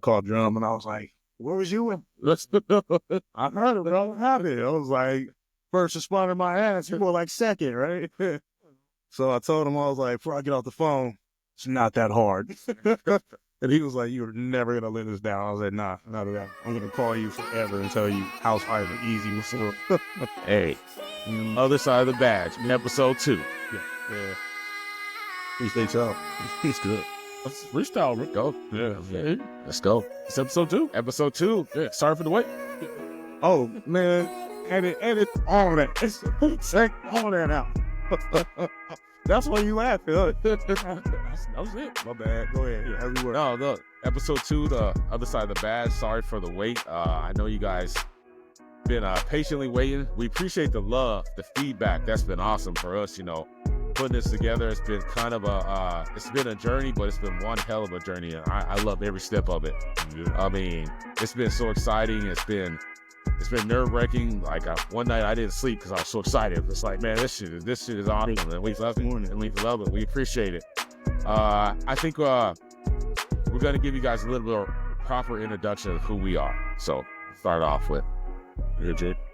Called Drum, and I was like, "Where was you in?" I heard it, bro. What happened? I was like, first responder my ass. You were like second, right? So I told him, I was like, before I get off the phone, it's not that hard. And he was like, "You're never gonna let us down." I was like, "Nah, not at all. I'm gonna call you forever and tell you house fires are easy before." Hey, other side of the badge, episode 2. Yeah. Appreciate y'all. It's good. Let's freestyle, Rick. Go. Yeah. Let's go. It's episode 2. Episode 2. Yeah. Sorry for the wait. Oh man, edit all that. Take all that out. That's why you laughing. Huh? That was it. My bad. Go ahead. Yeah, we were. No, look. Episode 2, the other side of the badge. Sorry for the wait. I know you guys been patiently waiting. We appreciate the love, the feedback. That's been awesome for us, putting this together. It's been kind of it's been a journey, but it's been one hell of a journey, and I love every step of it. Yeah. I mean, it's been so exciting. It's been nerve-wracking. Like one night I didn't sleep because I was so excited. It's like, man, this shit is awesome, and we love it, and we love it. We appreciate it. I think we're gonna give you guys a little bit of proper introduction of who we are. So start off with.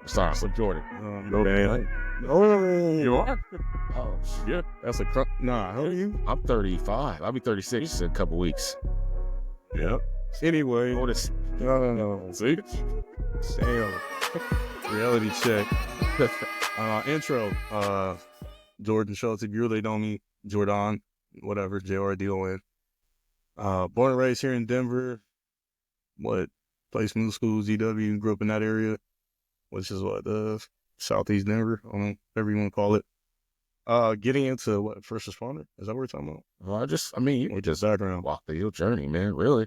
Start off with Jordan. Okay. Oh, you are? Oh, yeah. That's a nah. How are you? I'm 35. I'll be 36 in a couple weeks. Yep. Anyway, Notice. see, Sam, reality check. Intro. Jordan Schultz. If you really know me, Jordan, whatever, JRDON. Born and raised here in Denver. Place middle school, GW. Grew up in that area, which is Southeast Denver. I don't know, whatever you want to call it. Getting into first responder? Is that what we're talking about? Well, you just background. walk through your journey, man. Really.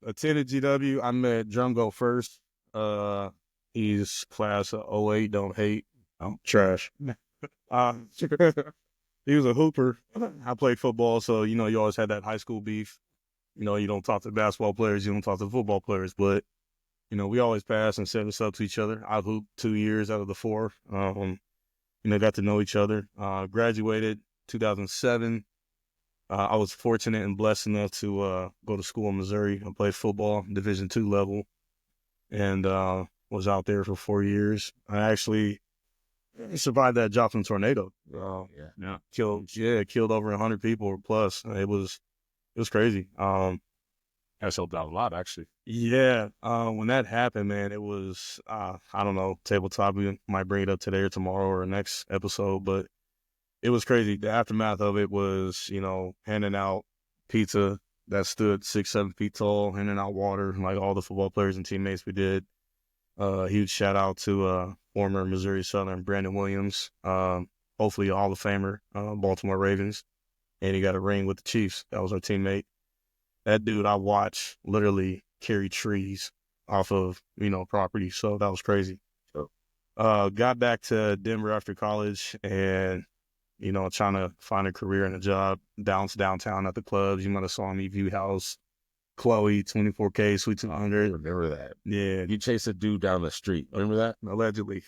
Attended GW. I met Drumgo first. He's class of 08. Don't hate. I'm trash. He was a hooper. I played football, so you always had that high school beef. You don't talk to basketball players, you don't talk to football players, but we always pass and set us up to each other. I hooped 2 years out of the 4. Got to know each other. Graduated 2007. I was fortunate and blessed enough to go to school in Missouri. I played football, Division II level, and was out there for 4 years. I actually survived that Joplin tornado. Oh, yeah. Killed over 100 people or plus. It was crazy. That's helped out a lot, actually. Yeah. When that happened, man, it was, I don't know, tabletop. We might bring it up today or tomorrow or next episode, but it was crazy. The aftermath of it was, handing out pizza that stood 6-7 feet tall, handing out water, like all the football players and teammates we did. Huge shout out to former Missouri Southern Brandon Williams, hopefully a Hall of Famer, Baltimore Ravens, and he got a ring with the Chiefs. That was our teammate. That dude I watched literally carry trees off of, property. So that was crazy. Got back to Denver after college and, trying to find a career and a job downtown at the clubs. You might have saw me, View House, Chloe, 24K, Sweet 200. Remember that. Yeah. You chased a dude down the street. Remember that? Allegedly.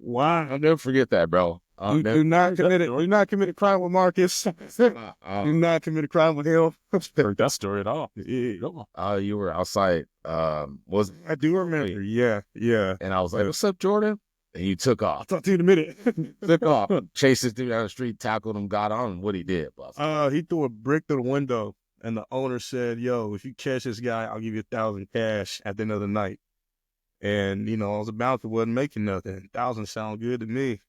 Wow. I'll never forget that, bro. Do not commit a crime with Marcus. Do not commit a crime with him. Heard that story at all. Yeah. You were outside. I do remember. Yeah. And I was like, "What's up, Jordan?" And you took off. I'll talk to you in a minute. Took off. Chased this dude down the street, tackled him, got on him. What he did, boss. He threw a brick through the window, and the owner said, "Yo, if you catch this guy, I'll give you $1,000 cash at the end of the night." And I was about to wasn't making nothing. 1,000 sound good to me.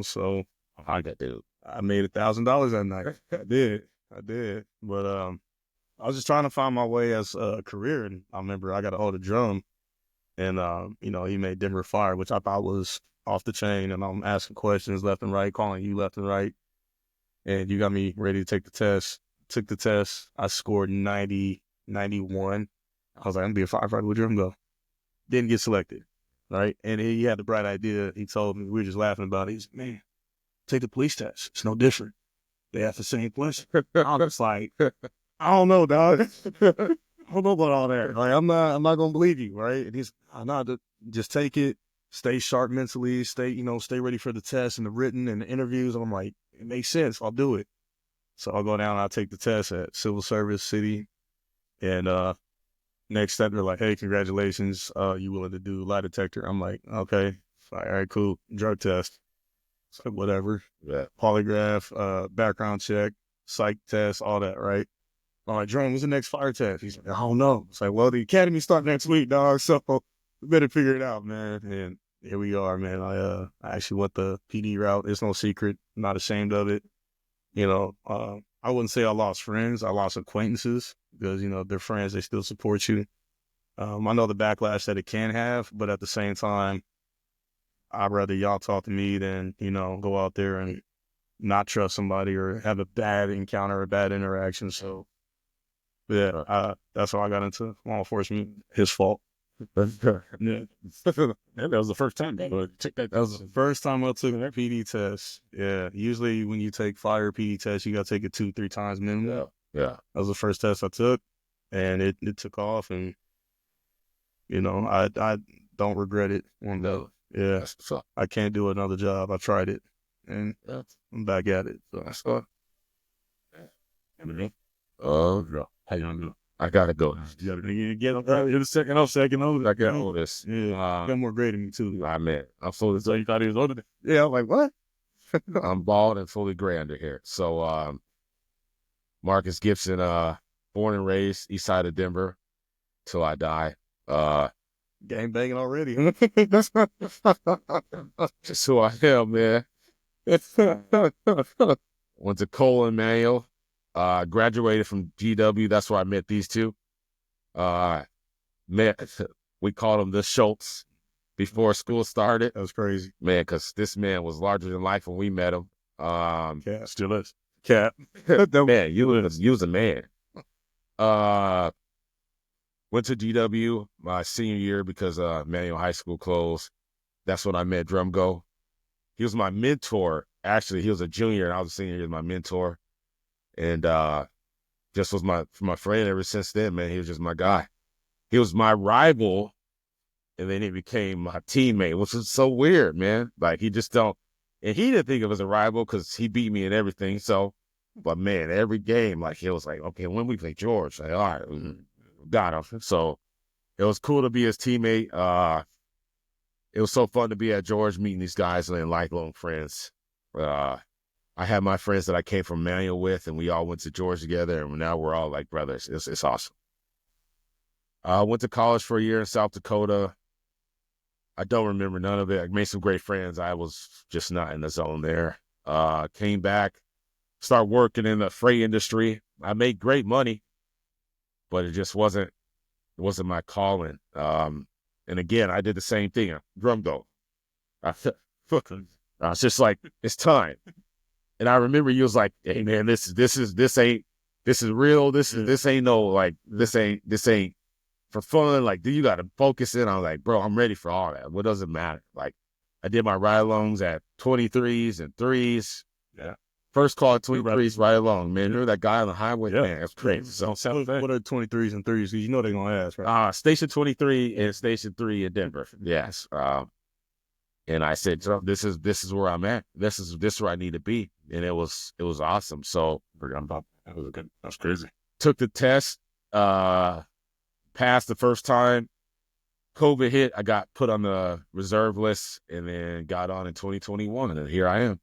So I got dude. I made $1,000 that night. I did. But I was just trying to find my way as a career, and I remember I got a hold of drum, and he made Denver Fire, which I thought was off the chain. And I'm asking questions left and right, calling you left and right, and you got me ready to take the test. Took the test. I scored 90, 91. I was like, I'm gonna be a firefighter with drum go. Didn't get selected. Right. And he had the bright idea. He told me, we were just laughing about it. He said, "Man, take the police test. It's no different. They ask the same question." I was like, I don't know, dog. I don't know about all that. Like, I'm not going to believe you. Right. And he's, just take it, stay sharp mentally, stay ready for the test and the written and the interviews. And I'm like, it makes sense. I'll do it. So I'll go down and I'll take the test at Civil Service City. And next step, they're like, "Hey, congratulations, you willing to do lie detector?" I'm like, "Okay, all right, cool." Drug test, so whatever. Yeah. Polygraph, background check, psych test, all that, right? All right, Jerome, what's the next fire test? He's like, "I don't know." It's like, "Well, the academy start next week, dog. So we better figure it out, man." And here we are, man. I actually went the PD route. It's no secret. I'm not ashamed of it. You know, I wouldn't say I lost friends. I lost acquaintances because, they're friends. They still support you. I know the backlash that it can have, but at the same time, I'd rather y'all talk to me than, go out there and not trust somebody or have a bad encounter, a bad interaction. So, yeah, that's how I got into law enforcement. His fault. Yeah. That was the first time. That was The first time I took a PD test. Yeah. Usually when you take fire PD test, you got to take it 2-3 times minimum. yeah. Yeah. That was the first test I took, and it took off, and I don't regret it one bit. Yeah, That's what's up. I can't do another job. I tried it, and I'm back at it. So That's what. Oh, no. how you doing? I gotta go. You gotta get a second off, second over. I got all this. Yeah, got more grade than me too. I mean, I'm so you thought he was older than? Yeah, I'm like, what? I'm bald and fully gray under here. So, Marcus Gibson, born and raised east side of Denver till I die. Gang banging already. Just who I am, man. Went to Cole and Manual. Graduated from GW. That's where I met these two. We called them the Schultz before school started. That was crazy, man, because this man was larger than life when we met him. Cap still is. Cap. Man, you was a man. Went to GW my senior year because Manual High School closed. That's when I met Drumgo. He was my mentor. Actually, he was a junior and I was a senior. He was my mentor. And just was my friend ever since then, man. He was just my guy. He was my rival, and then he became my teammate, which is so weird, man. Like, he just don't, and he didn't think of it as a rival because he beat me in everything. So, but man, every game, like, he was like, okay, when we play George, like, all right, got him. So it was cool to be his teammate. It was so fun to be at George, meeting these guys and lifelong friends. I had my friends that I came from Manual with, and we all went to George together, and now we're all like brothers. It's awesome. I went to college for a year in South Dakota. I don't remember none of it. I made some great friends. I was just not in the zone there. Came back, started working in the freight industry. I made great money, but it just wasn't my calling. And again, I did the same thing. Drum go. I was just like, it's time. And I remember you was like, hey man, this is real. This ain't no, like, this ain't for fun. Like, you got to focus in. I'm like, bro, I'm ready for all that. What does it matter? Like, I did my ride alongs at 23s and 3s. Yeah. First call at 23s ride along, man. Remember that guy on the highway? Yeah. Man, that's crazy. So, what are 23s and 3s? Because you know they're going to ask, right? Station 23 and Station 3 in Denver. Yes. And I said, this is where I'm at. This is where I need to be. And it was awesome. So that's crazy. Took the test, passed the first time. COVID hit. I got put on the reserve list and then got on in 2021. And here I am.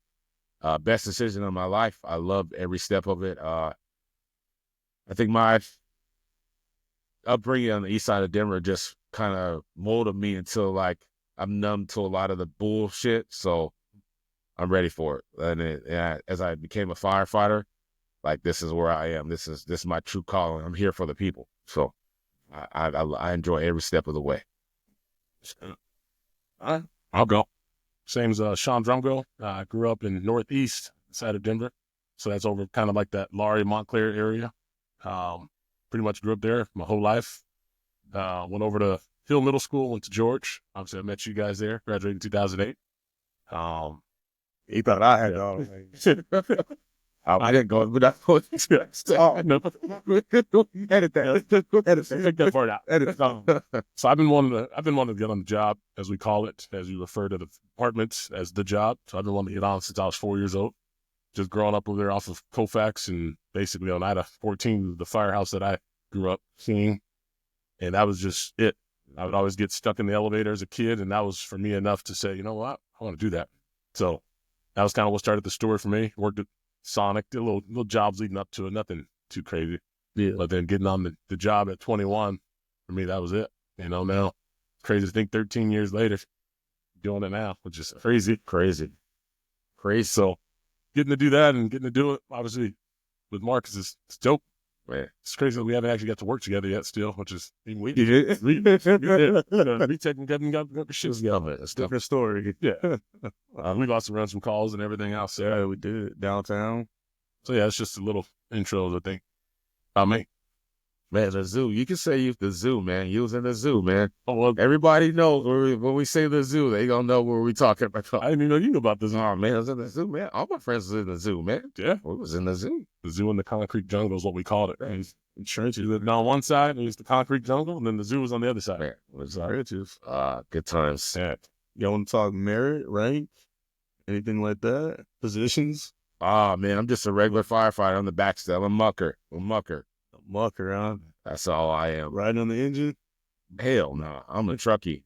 Best decision of my life. I loved every step of it. I think my upbringing on the east side of Denver just kind of molded me until, like, I'm numb to a lot of the bullshit, so I'm ready for it. And as I became a firefighter, like, this is where I am. This is my true calling. I'm here for the people. So I enjoy every step of the way. I'll go. Same as Sean Drumgo. I grew up in northeast side of Denver, so that's over kind of like that Laurie, Montclair area. Pretty much grew up there my whole life. Went over to Hill Middle School, went to George. Obviously, I met you guys there, graduated in 2008. He thought I had all I didn't go, but that's what no. edit that. Take that part out. So I've been wanting to get on the job, as we call it, as you refer to the departments as the job. So I've been wanting to get on since I was 4 years old. Just growing up over there off of Colfax, and basically on Ida 14, the firehouse that I grew up seeing, and that was just it. I would always get stuck in the elevator as a kid, and that was for me enough to say, you know what, I want to do that. So that was kind of what started the story for me. Worked at Sonic, did little jobs leading up to it, nothing too crazy. Yeah. But then getting on the job at 21, for me, that was it. Now, crazy to think 13 years later, doing it now, which is crazy. So getting to do that and getting to do it, obviously, with Marcus is dope. Man. It's crazy that we haven't actually got to work together yet still, which is, we did. we taking got shit together. It's a different story. Yeah. We've also run some calls and everything else. So, Yeah, we did downtown. so yeah, it's just a little intro, I think, about me. Man, the zoo. You can say you the zoo, man. You was in the zoo, man. Oh, well, Everybody knows when we say the zoo, they gonna know where we talking about. I didn't even know you knew about this. Oh man, I was in the zoo, man. All my friends was in the zoo, man. Yeah. We was in the zoo. The zoo in the concrete jungle is what we called it. Right. Trenches. You lived on one side, it was the concrete jungle, and then the zoo was on the other side. Man, it was Trenches. good times. Yeah. You want to talk merit, rank, anything like that? Positions? Man, I'm just a regular firefighter on the backstep. I'm a mucker. A mucker, huh? That's all I am. Riding on the engine? Hell no, I'm a truckie.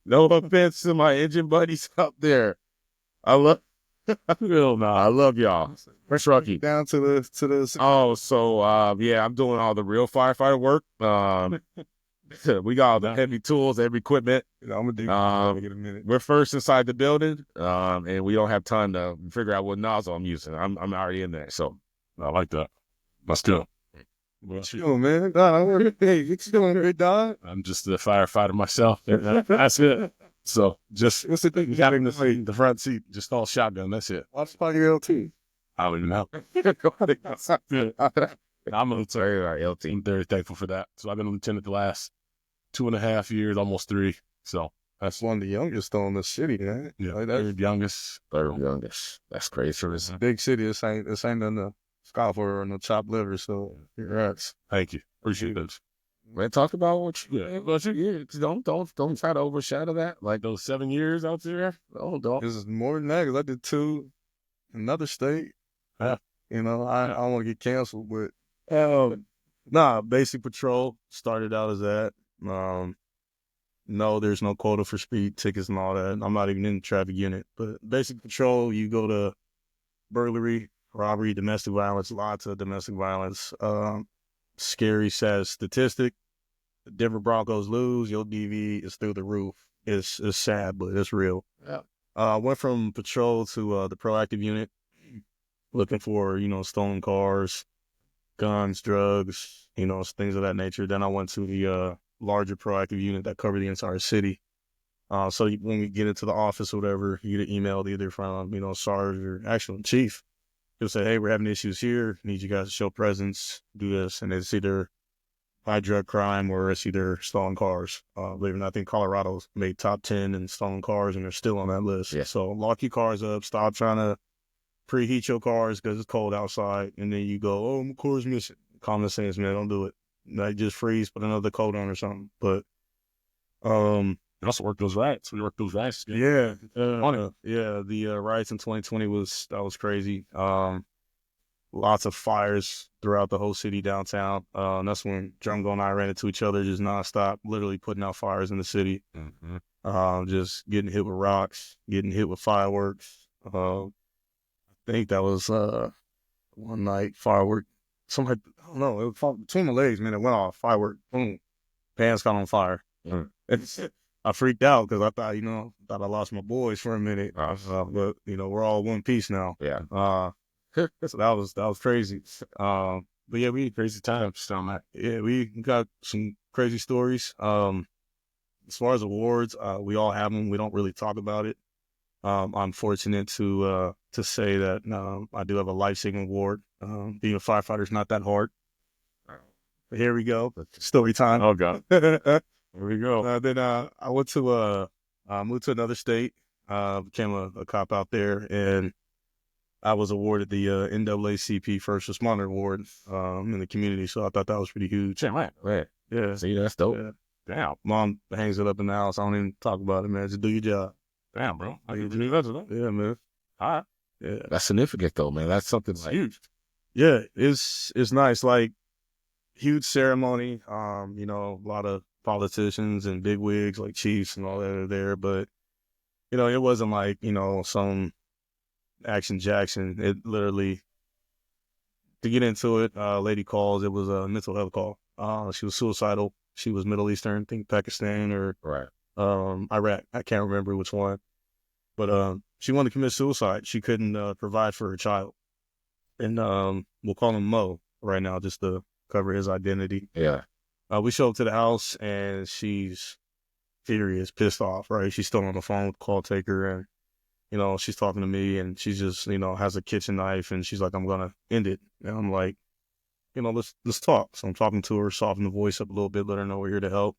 No offense to my engine buddies out there. I love y'all. We're trucking. Down to the Oh, so yeah, I'm doing all the real firefighter work. We got all the heavy tools, every equipment. I'm gonna do get a minute. We're first inside the building, and we don't have time to figure out what nozzle I'm using. I'm already in there, so I like that. Let's go. Chill, man. Hey, you doing great, dog. I'm just a firefighter myself. That's it. So just What's the thing? you got in the front seat, just all shotgun. That's it. Watch by your LT. I don't even know. I'm a sorry, LT. I'm very thankful for that. So I've been a lieutenant the last 2.5 years, almost 3. So That's one of the youngest though in the city, man. yeah, Like, that's third youngest. That's crazy. it's a big city. This ain't nothing to scoff or no chopped liver. So congrats. Thank you. Appreciate it. Man, talk about what you. Yeah. But you don't try to overshadow that. Like Those 7 years out there. oh, dog. This is more than that 'cause I did 2 in another state. Yeah. I don't want to get canceled, but basic patrol started out as that. No, there's no quota for speed tickets and all that. I'm not even in the traffic unit, but basic patrol, you go to burglary, robbery, domestic violence, lots of domestic violence. Scary, sad statistic. The Denver Broncos lose, your DV is through the roof. It's sad, but it's real. Yeah. Went from patrol to the proactive unit, looking for, stolen cars, guns, drugs, things of that nature. Then I went to the larger proactive unit that covered the entire city. So when we get into the office or whatever, you get emailed either from, SARS or actual chief. He'll say, hey, we're having issues here. Need you guys to show presence, do this. And it's either high drug crime or it's either stolen cars. Believe it or not, I think Colorado's made top 10 in stolen cars and they're still on that list. Yeah. So lock your cars up, stop trying to preheat your cars because it's cold outside. And then you go, oh, my car's missing. Common sense, man, don't do it. Like just freeze, put another coat on or something. But, We also work those riots. We work those riots. yeah, the riots in 2020 was crazy. Lots of fires throughout the whole city downtown. And that's when Drumgo and I ran into each other just nonstop, literally putting out fires in the city. Mm-hmm. Just getting hit with rocks, getting hit with fireworks. I think that was one night firework. I don't know, it was between my legs, man. It went off, firework, boom, pants caught on fire. I freaked out because I thought I lost my boys for a minute. But we're all one piece now. Yeah. So that was crazy. But yeah, we had crazy times on that. Yeah, we got some crazy stories. As far as awards, we all have them. We don't really talk about it. I'm fortunate to say that I do have a life-saving award. Being a firefighter is not that hard. But here we go. Story time. Oh, God. Here we go. Then I went to moved to another state. Became a cop out there, and I was awarded the NAACP First Responder Award in the community. So I thought that was pretty huge. Damn right. Yeah. See, that's dope. Yeah. Damn. Mom hangs it up in the house. I don't even talk about it, man. Just do your job. Damn, bro. I can do that today. Yeah, man. All right. Yeah. That's significant though, man. That's something It's like huge. Yeah, it's nice. Like huge ceremony. You know, a lot of politicians and bigwigs like chiefs and all that are there, but you know, it wasn't like, you know, some Action Jackson. It literally, to get into it, lady calls. It was a mental health call. She was suicidal. She was Middle Eastern, I think Pakistan or Right. Iraq. I can't remember which one, but she wanted to commit suicide. She couldn't provide for her child, and we'll call him Mo right now just to cover his identity. Yeah. We show up to the house and she's furious, pissed off. Right, she's still on the phone with the call taker, and you know, she's talking to me and she just, you know, has a kitchen knife and she's like, I'm gonna end it. And I'm like, you know, let's talk. So I'm talking to her, soften the voice up a little bit, let her know we're here to help.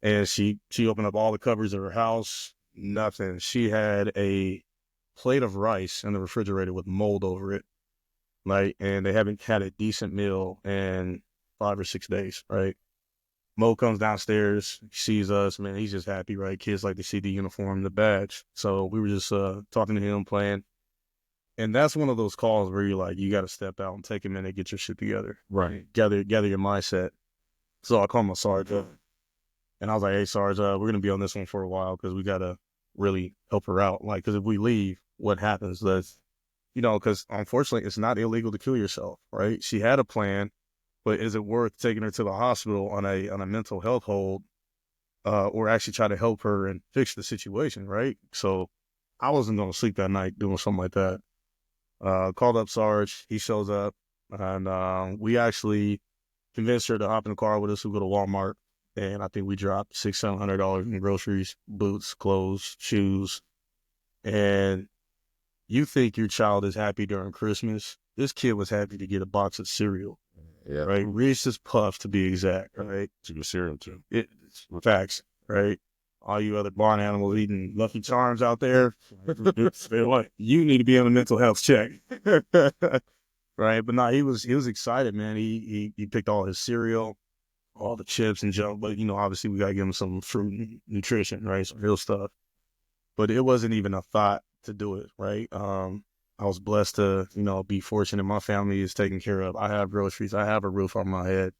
And she opened up all the cupboards of her house, nothing. She had a plate of rice in the refrigerator with mold over it, right? And they haven't had a decent meal in 5 or 6 days, right? Mo comes downstairs, sees us, man, he's just happy, right? Kids like to see the uniform, the badge. So we were just talking to him, playing. And that's one of those calls where you're like, you got to step out and take a minute, get your shit together. Right. Gather your mindset. So I called my sergeant and I was like, hey, Sarge, we're going to be on this one for a while because we got to really help her out. Like, because if we leave, what happens? That's, you know, because unfortunately, it's not illegal to kill yourself, right? She had a plan, but is it worth taking her to the hospital on a mental health hold or actually try to help her and fix the situation, right? So I wasn't going to sleep that night doing something like that. Called up Sarge. He shows up, and we actually convinced her to hop in the car with us. We go to Walmart, and I think we dropped $600-700 in groceries, boots, clothes, shoes. And you think your child is happy during Christmas? This kid was happy to get a box of cereal, Yeah. right? Reese's Puffs to be exact, right? To the cereal too. It's facts, right? All you other barn animals eating Lucky Charms out there, you need to be on a mental health check. Right, but no, he was excited, man. He picked all his cereal, all the chips and junk. But you know, obviously, we gotta give him some fruit and nutrition, right? Some real stuff. But it wasn't even a thought to do it, right? I was blessed to, you know, be fortunate. My family is taken care of. I have groceries. I have a roof on my head.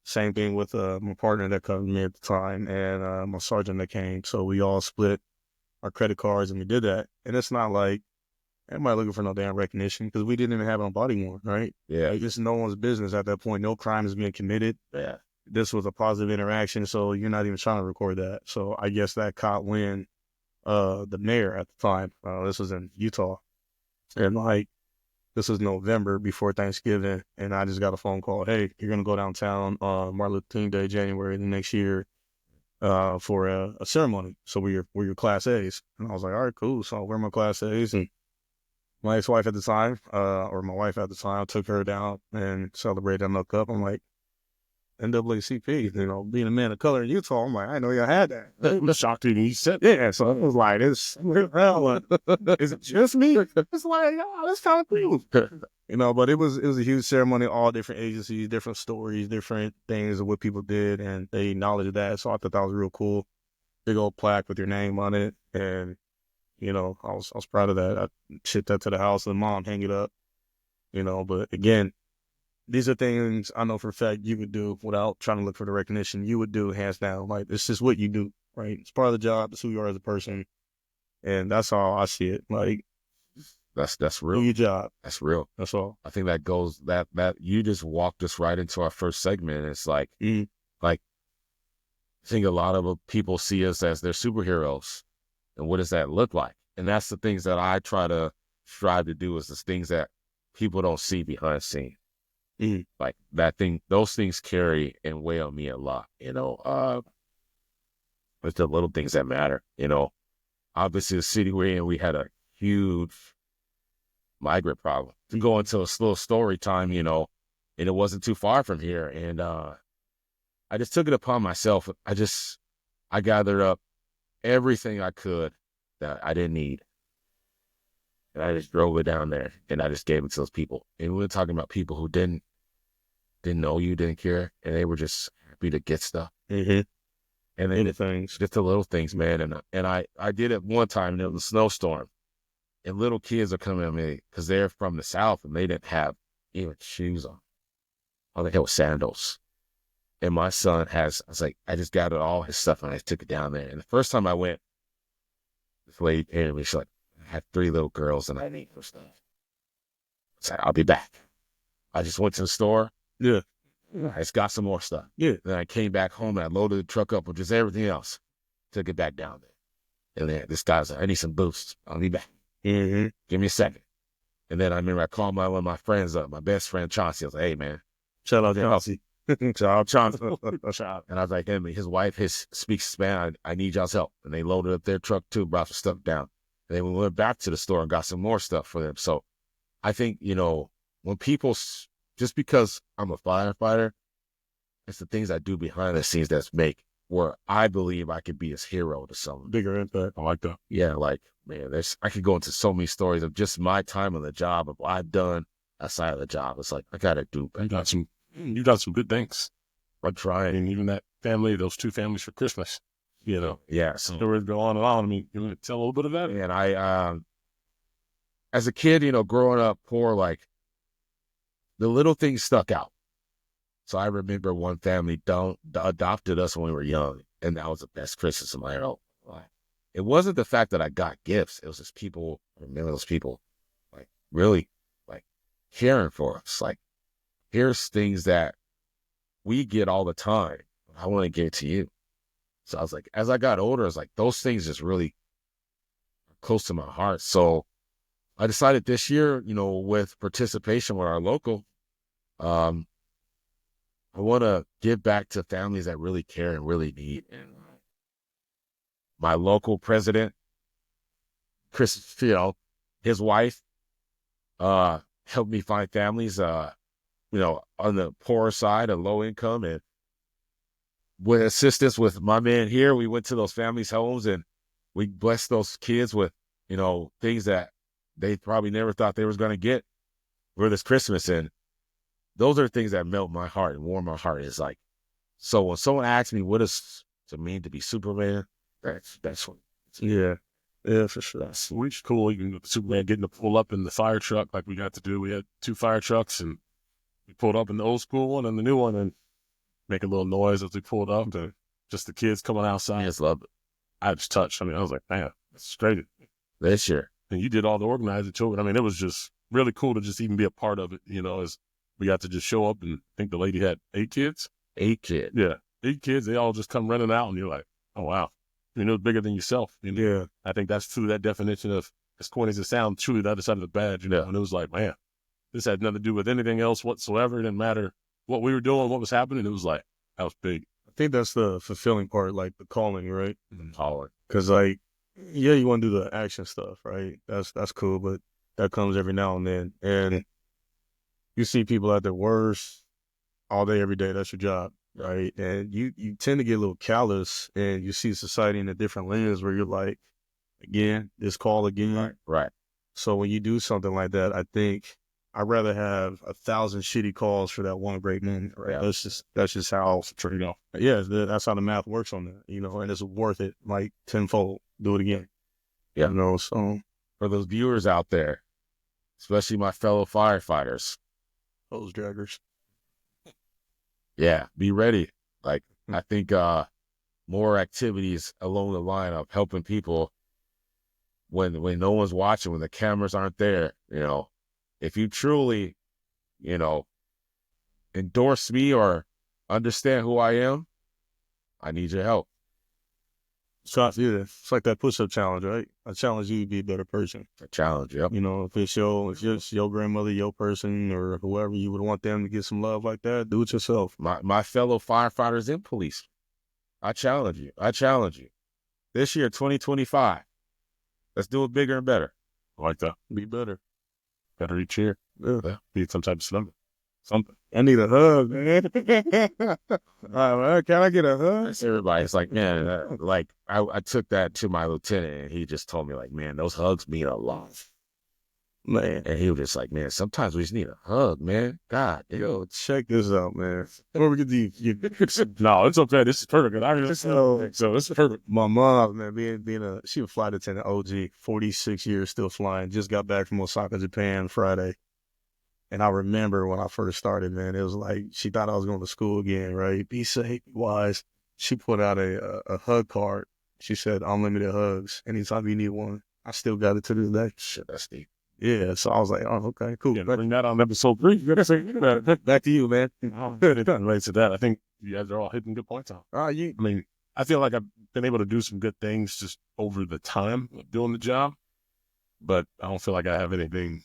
Same thing with my partner that covered me at the time and my sergeant that came. So we all split our credit cards and we did that. And it's not like everybody looking for no damn recognition because we didn't even have it on body worn, right? Yeah. Like, it's no one's business at that point. No crime is being committed. Yeah. This was a positive interaction, so you're not even trying to record that. So I guess that caught wind the mayor at the time. This was in Utah. And like, this was November before Thanksgiving, and I just got a phone call. Hey, you're gonna go downtown Martin Luther King Day, January the next year, for a ceremony. So we're your Class A's, and I was like, all right, cool. So I wear my Class A's, and my ex-wife at the time, or my wife at the time, took her down and celebrated and looked up. I'm like, NAACP, you know, being a man of color in Utah, I'm like, I know y'all had that. I was shocked when he said Yeah, so I was like, is it just me? It's like, oh, that's kind of cool. You know, but it was a huge ceremony, all different agencies, different stories, different things of what people did, and they acknowledged that. So I thought that was real cool. Big old plaque with your name on it, and you know, I was proud of that. I shipped that to the house and mom hang it up. You know, but again, these are things I know for a fact you would do without trying to look for the recognition. You would do hands down. Like, it's just what you do, right? It's part of the job. It's who you are as a person. And that's how I see it. Like, That's do real. your job. That's real. That's all. I think that goes that you just walked us right into our first segment. It's like, Mm. like I think a lot of people see us as their superheroes. And what does that look like? And that's the things that I try to strive to do is the things that people don't see behind the scene. Mm. Like that thing, those things carry and weigh on me a lot, you know. It's the little things that matter, you know. Obviously the city we're in, we had a huge migrant problem. To go into a little story time, you know, and it wasn't too far from here. And I just took it upon myself. I gathered up everything I could that I didn't need. And I just drove it down there and I just gave it to those people. And we were talking about people who didn't know you, didn't care, and they were just happy to get stuff. Mm-hmm. And then just the little things, man. And I did it one time and it was a snowstorm. And little kids are coming at me because they're from the South and they didn't have even shoes on. all they had was sandals. And my son I was like, I just gathered all his stuff and I took it down there. And the first time I went, this lady came to me, she's like, I had 3 little girls and I need their stuff. I said, I'll be back. I just went to the store. Yeah. I just got some more stuff. Yeah. Then I came back home and I loaded the truck up with just everything else. Took it back down there. And then this guy's like, I need some boosts. I'll be back. Mm-hmm. Give me a second. And then I remember I called one of my friends up, my best friend Chauncey. I was like, hey, man. Shout out Chauncey. Shout out Chauncey. And I was like, his wife speaks Spanish. I need y'all's help. And they loaded up their truck too, brought some stuff down. And then we went back to the store and got some more stuff for them. So I think, when people, just because I'm a firefighter, it's the things I do behind the scenes that make where I believe I could be his hero to someone. Bigger impact. I like that. Yeah, like, man, I could go into so many stories of just my time on the job, of what I've done outside of the job. It's like, I got to do better. You got some good things. I'm trying. And even that family, those 2 families for Christmas, Yeah. So, stories go on and on. I mean, you want to tell a little bit of that? and I, as a kid, growing up poor, like, the little things stuck out. So I remember one family adopted us when we were young, and that was the best Christmas of my life. It wasn't the fact that I got gifts. It was just people, I remember those people, like, really, like, caring for us. Like, here's things that we get all the time. I want to give it to you. So I was like, as I got older, I was like, those things just really close to my heart. So I decided this year, with participation with our local, I want to give back to families that really care and really need. And my local president, Chris, his wife, helped me find families, on the poorer side of low income. And with assistance with my man here, we went to those families' homes and we blessed those kids with, things that they probably never thought they was going to get for this Christmas. And those are things that melt my heart and warm my heart. Is like, so when someone asks me what does it mean to be Superman, that's what. Yeah, for sure. That's cool. Even Superman getting to pull up in the fire truck like we got to do. We had 2 fire trucks and we pulled up in the old school one and the new one and make a little noise as we pulled up. And just the kids coming outside. I just love it. I was touched. I mean, I was like, man, that's great. This year. And you did all the organizing too. I mean, it was just really cool to just even be a part of it, as we got to just show up. And I think the lady had 8 kids. 8 kids. Yeah. 8 kids. They all just come running out and you're like, oh, wow. It was bigger than yourself. Yeah. I think that's true. That definition of, as corny as it sounds, truly the other side of the badge, And it was like, man, this had nothing to do with anything else whatsoever. It didn't matter what we were doing, what was happening. It was like, that was big. I think that's the fulfilling part, like the calling, right? Calling. Because, like, yeah, you want to do the action stuff, right? That's cool, but that comes every now and then. And you see people at their worst all day, every day. That's your job, right? And you tend to get a little callous, and you see society in a different lens where you're like, again, this call again. Right. So when you do something like that, I think I'd rather have 1,000 shitty calls for that one great moment, right? Yeah. That's just how, yeah, that's how the math works on that, and it's worth it, like tenfold. Do it again. Yeah. So for those viewers out there, especially my fellow firefighters, those draggers. Yeah, be ready. Like, I think more activities along the line of helping people when no one's watching, when the cameras aren't there, if you truly, endorse me or understand who I am, I need your help. So yeah, it's like that push-up challenge, right? I challenge you to be a better person. A challenge, yep. If it's your grandmother, your person, or whoever you would want them to get some love like that, do it yourself. My fellow firefighters and police, I challenge you. This year, 2025, let's do it bigger and better. I like that. Be better. Better each year. Yeah. Need some type of something. I need a hug, man. Can I get a hug? That's everybody. It's like, man, I took that to my lieutenant and he just told me, like, man, those hugs mean a lot. Man. And he was just like, man, sometimes we just need a hug, man. God, yo, check this out, man. Before we get to no, it's okay. This is perfect. So this is perfect. My mom, man, she was flight attendant OG, 46 years still flying. Just got back from Osaka, Japan Friday. And I remember when I first started, man, it was like she thought I was going to school again, right? Be safe, be wise. She put out a hug card. She said, unlimited hugs. Anytime you need one. I still got it to this day. Shit, that's deep. Yeah, so I was like, oh, okay, cool. Yeah, bring that on episode 3. Back to you, man. Related to that, I think you guys are all hitting good points on. I mean, I feel like I've been able to do some good things just over the time of doing the job, but I don't feel like I have anything.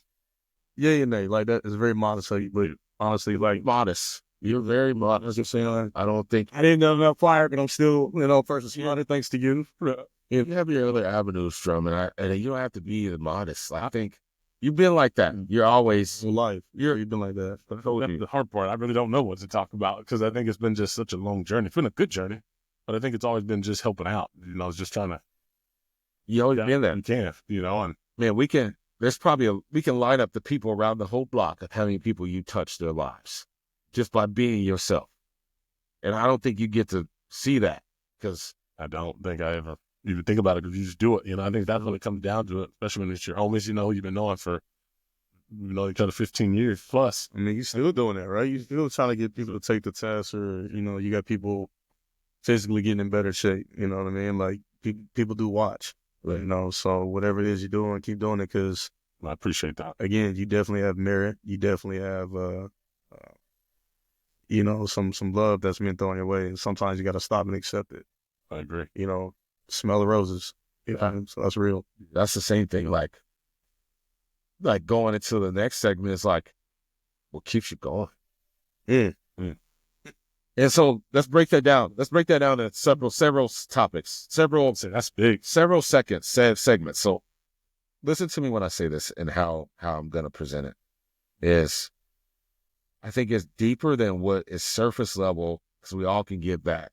Yeah, like that is very modest of you, but honestly, like Modest. You're very modest. you're saying, I don't think I didn't know about fire, but I'm still, first responder thanks to you. you have your other avenues from, and you don't have to be modest. Like, I think you've been like that. You're always In life, you've been like that. That's the hard part. I really don't know what to talk about because I think it's been just such a long journey. It's been a good journey, but I think it's always been just helping out. It's just trying to. You always been there. You can, and Man, we can line up the people around the whole block of how many people you touch their lives just by being yourself. And I don't think you get to see that because I don't think I ever even think about it because you just do it. I think that's when it comes down to it, especially when it's your homies, who you've been knowing for, each other 15 years plus. I mean, you still doing that, right? You still trying to get people to take the test or, you got people physically getting in better shape. You know what I mean? Like people do watch, right. So whatever it is you're doing, keep doing it because I appreciate that. Again, you definitely have merit. You definitely have, some love that's been thrown your way. And sometimes you got to stop and accept it. I agree. Smell the roses. Yeah. So that's real. That's the same thing. Like going into the next segment is like, what keeps you going? Mm. And so let's break that down. Let's break that down into several topics, that's big, several segments. So listen to me when I say this and how I'm going to present it is I think it's deeper than what is surface level because we all can get back.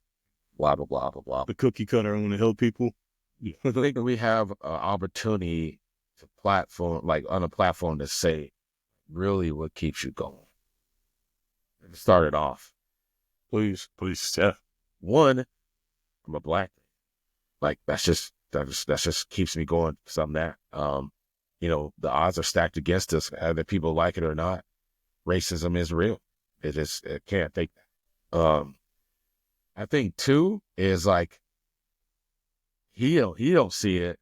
Blah, blah, blah, blah, blah. The cookie cutter on to help people. I think we have an opportunity on a platform to say really what keeps you going. Start it off. Please. Yeah. One, I'm a black man. Like that just keeps me going because I'm that. The odds are stacked against us, whether people like it or not. Racism is real. It can't take that. I think 2 is like he don't see it,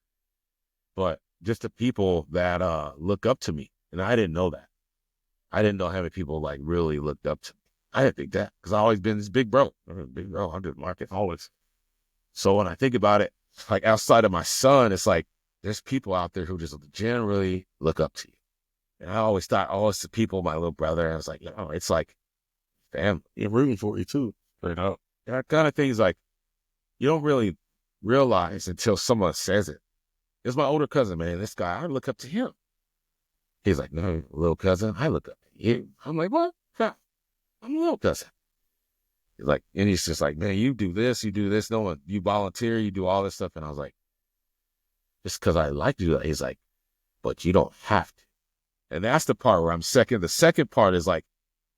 but just the people that look up to me, and I didn't know that. I didn't know how many people like really looked up to me. I didn't think that because I always been this big bro. I did market always. So when I think about it, like outside of my son, it's like there's people out there who just generally look up to you. And I always thought, it's the people, my little brother. And I was like, it's like family. They're rooting for you too. Straight up. There are kind of things like you don't really realize until someone says it. It's my older cousin, man. This guy, I look up to him. He's like, no, little cousin, I look up to you. I'm like, what? I'm a little cousin. He's like, and he's just like, man, you do this, no one, you volunteer, you do all this stuff. And I was like, just because I like to do that. He's like, but you don't have to. And that's the part where I'm second. The second part is like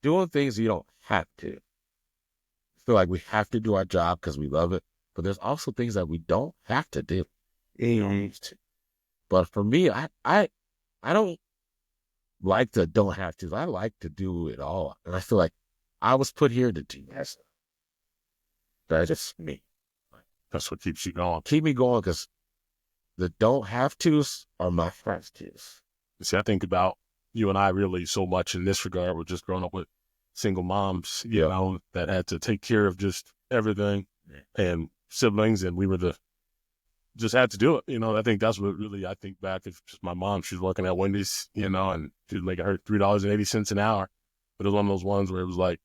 doing things you don't have to. I feel like we have to do our job because we love it. But there's also things that we don't have to do. But for me, I don't like to don't have to. I like to do it all. And I feel like I was put here to do that. That's just me. That's what keeps you going. Keep me going because the don't have to's are my first to's. See, I think about you and I really so much in this regard. We're just growing up with single moms, that had to take care of just everything and siblings, and we were just had to do it. I think that's what really I think back. It's just my mom. She's working at Wendy's, and she was making her $3.80 an hour. But it was one of those ones where it was like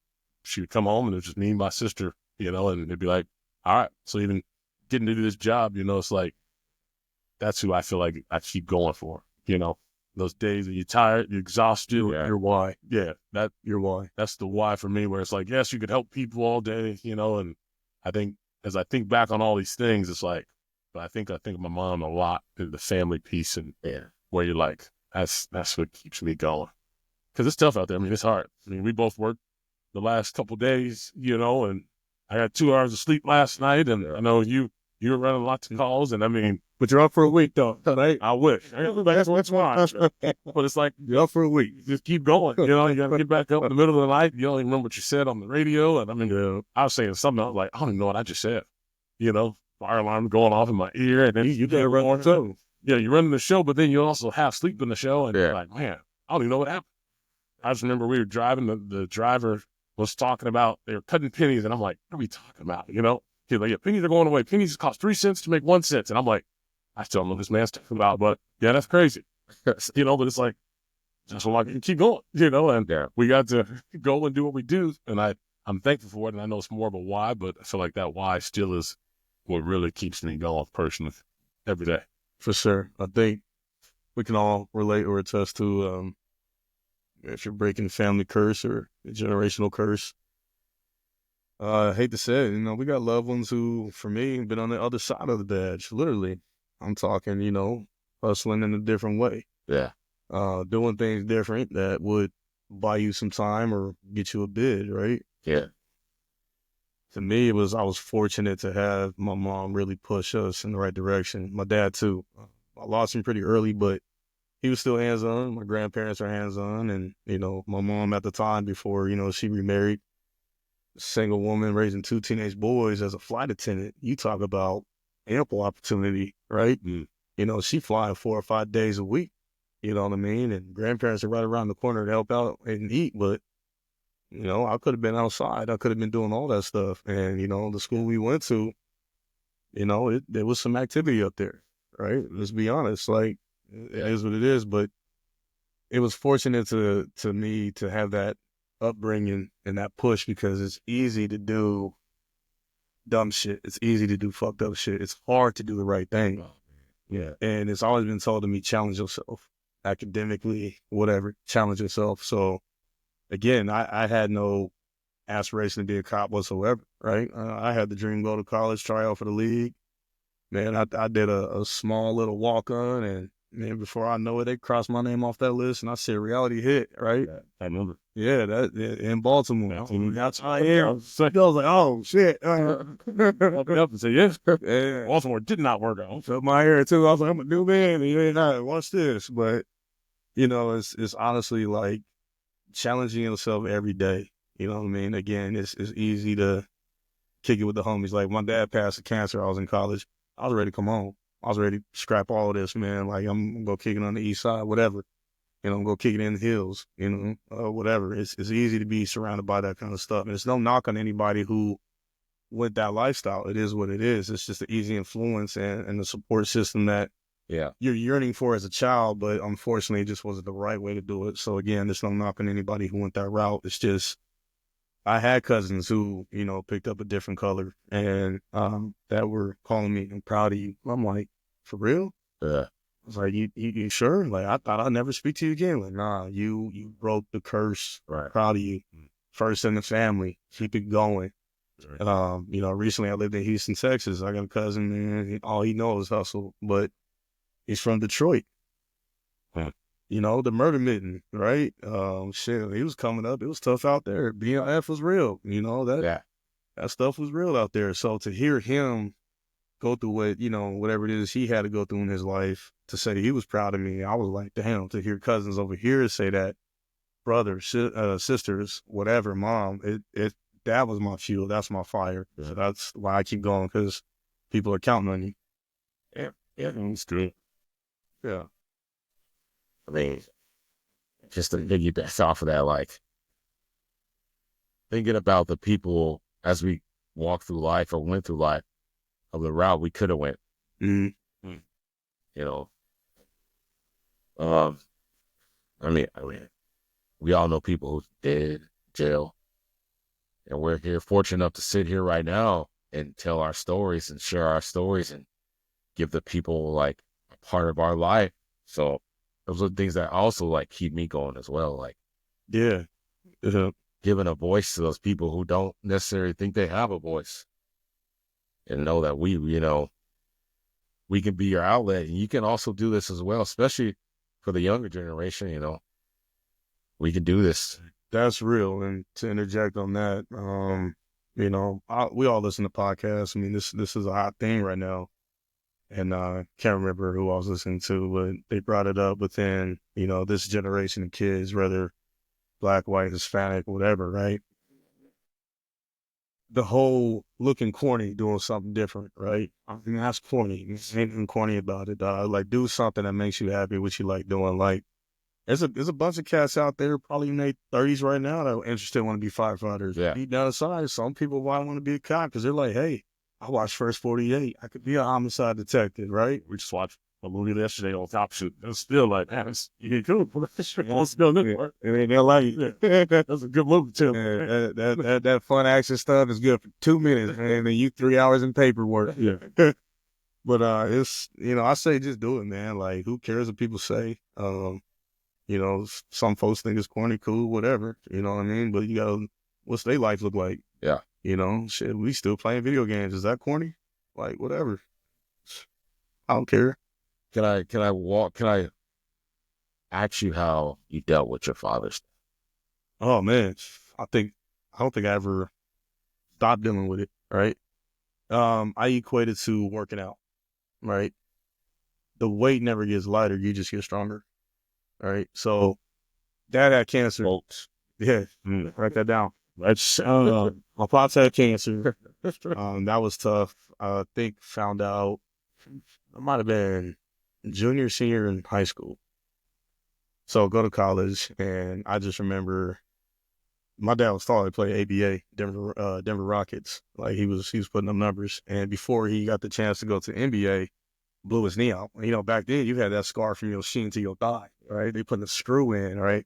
she would come home and it was just me and my sister, and it'd be like, all right. So even getting to do this job, it's like that's who I feel like I keep going for. Those days that you're tired, you're exhausted, Your why. Yeah, Your why. That's the why for me. Where it's like, yes, you could help people all day, and I think as I think back on all these things, it's like. But I think of my mom a lot in the family piece and where you're like, that's what keeps me going. Because it's tough out there. I mean, it's hard. I mean, we both worked the last couple of days, and I had 2 hours of sleep last night. And I know you were running lots of calls. And I mean, But you're up for a week though, right? I wish. That's fine. But it's like you're up for a week. Just keep going. You know, you gotta get back up in the middle of the night. You don't even remember what you said on the radio. And I mean, I was saying something. I was like, I don't even know what I just said. You know, fire alarm going off in my ear, and then you gotta run on too. Yeah, you're running the show, but then you also have sleep in the show, and you're like, man, I don't even know what happened. I just remember we were driving. The driver was talking about they were cutting pennies, and I'm like, what are we talking about? You know, he's like, yeah, pennies are going away. Pennies cost 3 cents to make 1 cent, and I'm like, I still don't know what this man's talking about, but yeah, that's crazy. You know, but it's like, just like keep going, you know, and we got to go and do what we do, and I'm thankful for it, and I know it's more of a why, but I feel like that why still is what really keeps me going personally every day. For sure. I think we can all relate or attest to if you're breaking the family curse or the generational curse. I hate to say it, you know, we got loved ones who, for me, been on the other side of the badge, literally. I'm talking, you know, hustling in a different way. Yeah. Doing things different that would buy you some time or get you a bid, right? Yeah. To me, I was fortunate to have my mom really push us in the right direction. My dad, too. I lost him pretty early, but he was still hands-on. My grandparents are hands-on. And, you know, my mom at the time before, you know, she remarried, single woman raising 2 teenage boys as a flight attendant. You talk about ample opportunity, right? Mm. You know, she flying 4 or 5 days a week. You know what I mean? And grandparents are right around the corner to help out and eat. But, you know, I could have been outside. I could have been doing all that stuff. And, you know, the school we went to, you know, there was some activity up there, right? Let's be honest. Like, it is what it is. But it was fortunate to me to have that upbringing and that push, because it's easy to do dumb shit. It's easy to do fucked up shit. It's hard to do the right thing. Yeah. And it's always been told to me, challenge yourself academically, whatever, challenge yourself. So again, I had no aspiration to be a cop whatsoever, right? I had the dream, go to college, try out for the league. Man, I did a small little walk-on, and man, before I know it, they crossed my name off that list, and I said reality hit, right? Yeah, I remember. Yeah, in Baltimore. That's I was like, oh, shit. Up and say, yes, Baltimore did not work out. Felt my hair, too. I was like, I'm a new man. Watch this. But, you know, it's honestly like challenging yourself every day. You know what I mean? Again, it's easy to kick it with the homies. Like, my dad passed of cancer. I was in college. I was ready to come home. I was ready to scrap all of this, man. Like, I'm going to go kick it on the east side, whatever. You know, go kick it in the hills, you know, whatever. It's easy to be surrounded by that kind of stuff. And it's no knock on anybody who went that lifestyle. It is what it is. It's just an easy influence and the support system that you're yearning for as a child, but unfortunately it just wasn't the right way to do it. So again, there's no knock on anybody who went that route. It's just, I had cousins who, you know, picked up a different color and that were calling me, I'm proud of you. I'm like, for real? Yeah. I was like, you sure? Like, I thought I'd never speak to you again. Like, nah, you broke the curse. Right. Proud of you. First in the family. Keep it going. Right. You know, recently I lived in Houston, Texas. I got a cousin, man. All he knows is hustle, but he's from Detroit. Huh. You know, the murder mitten, right? Shit, he was coming up. It was tough out there. BLF was real. You know, that stuff was real out there. So to hear him go through what, you know, whatever it is he had to go through in his life, to say he was proud of me, I was like, damn, to hear cousins over here say that, brothers, sisters, whatever, mom, that was my fuel. That's my fire. Yeah. So that's why I keep going, because people are counting on you. Yeah, it's good. Yeah. I mean, just to piggyback off of that, like, thinking about the people as we walk through life or went through life, of the route we could have went. Mm-hmm. You know, I mean, we all know people who did jail, and we're here fortunate enough to sit here right now and tell our stories and share our stories and give the people like a part of our life. So those are things that also like keep me going as well. Like, giving a voice to those people who don't necessarily think they have a voice. And know that we can be your outlet, and you can also do this as well, especially for the younger generation. You know, we can do this. That's real. And to interject on that, you know, we all listen to podcasts. I mean, this is a hot thing right now, and can't remember who I was listening to, but they brought it up within, this generation of kids, whether black, white, Hispanic, whatever, right? The whole looking corny, doing something different, right? I mean, that's corny. There's anything corny about it. Like, do something that makes you happy, what you like doing. Like, there's a bunch of cats out there, probably in their 30s right now, that are interested want to be firefighters. Yeah. Deep down inside, some people might want to be a cop because they're like, hey, I watched First 48. I could be a homicide detective, right? We just watched a movie yesterday on Top Shoot. It's still like, man, you get cool. It's still good. Yeah. And they're like, That's a good movie too. yeah, that fun action stuff is good for 2 minutes, and then you 3 hours in paperwork. Yeah. But it's, I say just do it, man. Like, who cares what people say? Some folks think it's corny, cool, whatever. You know what I mean? But you gotta, what's their life look like? Yeah. Shit, we still playing video games. Is that corny? Like, whatever. I don't care. Can I ask you how you dealt with your father's? Oh man, I don't think I ever stopped dealing with it. Right. I equate it to working out. Right. The weight never gets lighter. You just get stronger. Right. So dad had cancer. Folks. Yeah. Write that down. My pops had cancer. That was tough. I think found out I might have been junior, senior in high school. So go to college, and I just remember my dad was taught to play ABA, Denver Rockets. Like he was putting up numbers. And before he got the chance to go to NBA, blew his knee out. Back then you had that scar from your shin to your thigh, right? They put a screw in, right?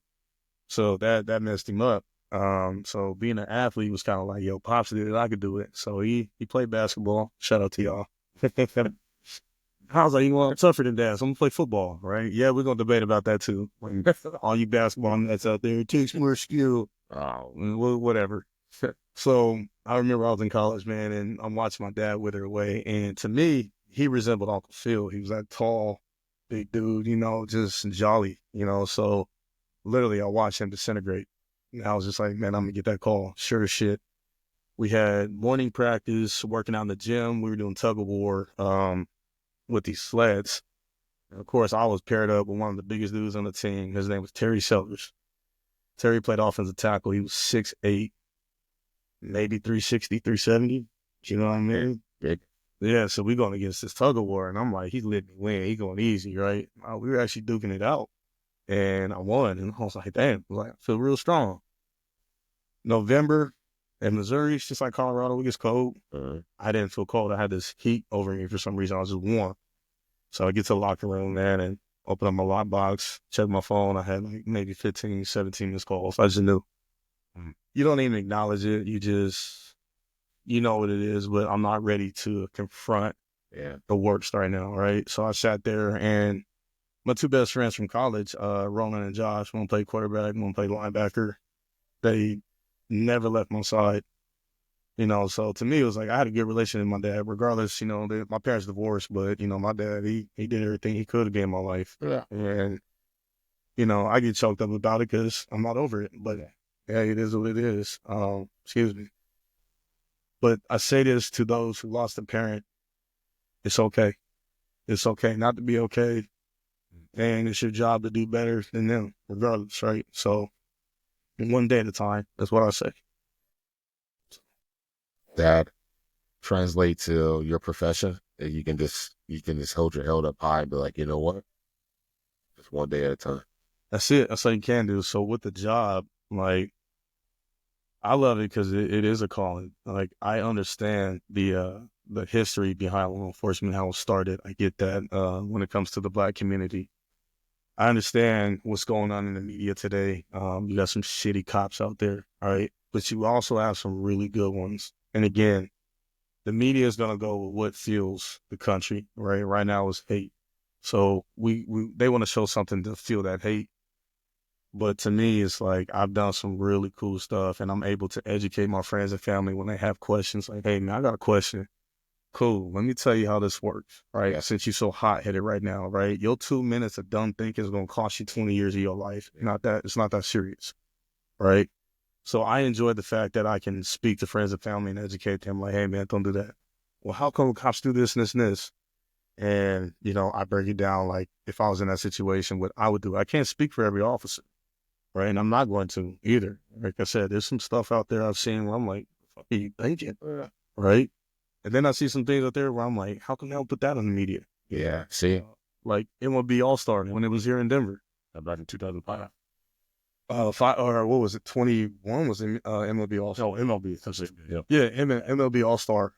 So that messed him up. So being an athlete was kind of like, yo, Pops did it, I could do it. So he played basketball. Shout out to y'all. I was like, you want tougher than that, so I'm gonna play football, right? Yeah, we're gonna debate about that too. All you basketball nuts out there, it takes more skill. Whatever. So I remember I was in college, man, and I'm watching my dad wither away. And to me, he resembled Uncle Phil. He was that tall, big dude, just jolly, So literally, I watched him disintegrate. And I was just like, man, I'm gonna get that call. Sure as shit. We had morning practice, working out in the gym. We were doing tug of war with these sleds. And of course, I was paired up with one of the biggest dudes on the team. His name was Terry Sellers. Terry played offensive tackle. He was 6'8", maybe 360, 370. You know what I mean? Big. Yeah, so we going against this tug of war, and I'm like, he's letting me win. He going easy, right? We were actually duking it out, and I won. And I was like, damn, I feel real strong. November in Missouri, it's just like Colorado, it gets cold. I didn't feel cold. I had this heat over me for some reason. I was just warm. So I get to the locker room, man, and open up my lockbox, check my phone. I had like maybe 15, 17 missed calls. I just knew. You don't even acknowledge it. You know what it is, but I'm not ready to confront the worst right now, right? So I sat there, and my two best friends from college, Roland and Josh, one played quarterback, one played linebacker. They never left my side. So to me, it was like I had a good relationship with my dad, regardless, my parents divorced, but, my dad, he did everything he could to be in my life. Yeah. And, I get choked up about it because I'm not over it, but yeah, it is what it is. Excuse me. But I say this to those who lost a parent. It's okay. It's okay not to be okay. And it's your job to do better than them, regardless, right? So one day at a time, that's what I say. That translate to your profession, and you can just hold your head up high and be like, you know what? Just one day at a time. That's it. That's all you can do. So with the job, like, I love it because it is a calling. Like, I understand the history behind law enforcement, how it started. I get that when it comes to the Black community. I understand what's going on in the media today. You got some shitty cops out there, all right? But you also have some really good ones. And again, the media is going to go with what fuels the country, right? Right now is hate. So they want to show something to fuel that hate. But to me, it's like I've done some really cool stuff, and I'm able to educate my friends and family when they have questions. Like, hey, man, I got a question. Cool. Let me tell you how this works, right? Yeah. Since you're so hot-headed right now, right? Your 2 minutes of dumb thinking is going to cost you 20 years of your life. It's not that serious, right? So I enjoy the fact that I can speak to friends and family and educate them like, hey, man, don't do that. Well, how come cops do this and this and this? And, you know, I break it down like if I was in that situation, what I would do. I can't speak for every officer, right? And I'm not going to either. Like I said, there's some stuff out there I've seen where I'm like, fuck are you thinking? Right? And then I see some things out there where I'm like, how come they don't put that on the media? Yeah. See? Like MLB All-Star when it was here in Denver. Back in 2005. Or what was it? 21 was MLB All-Star. No, MLB. That's it. Yeah. Yeah, MLB All-Star.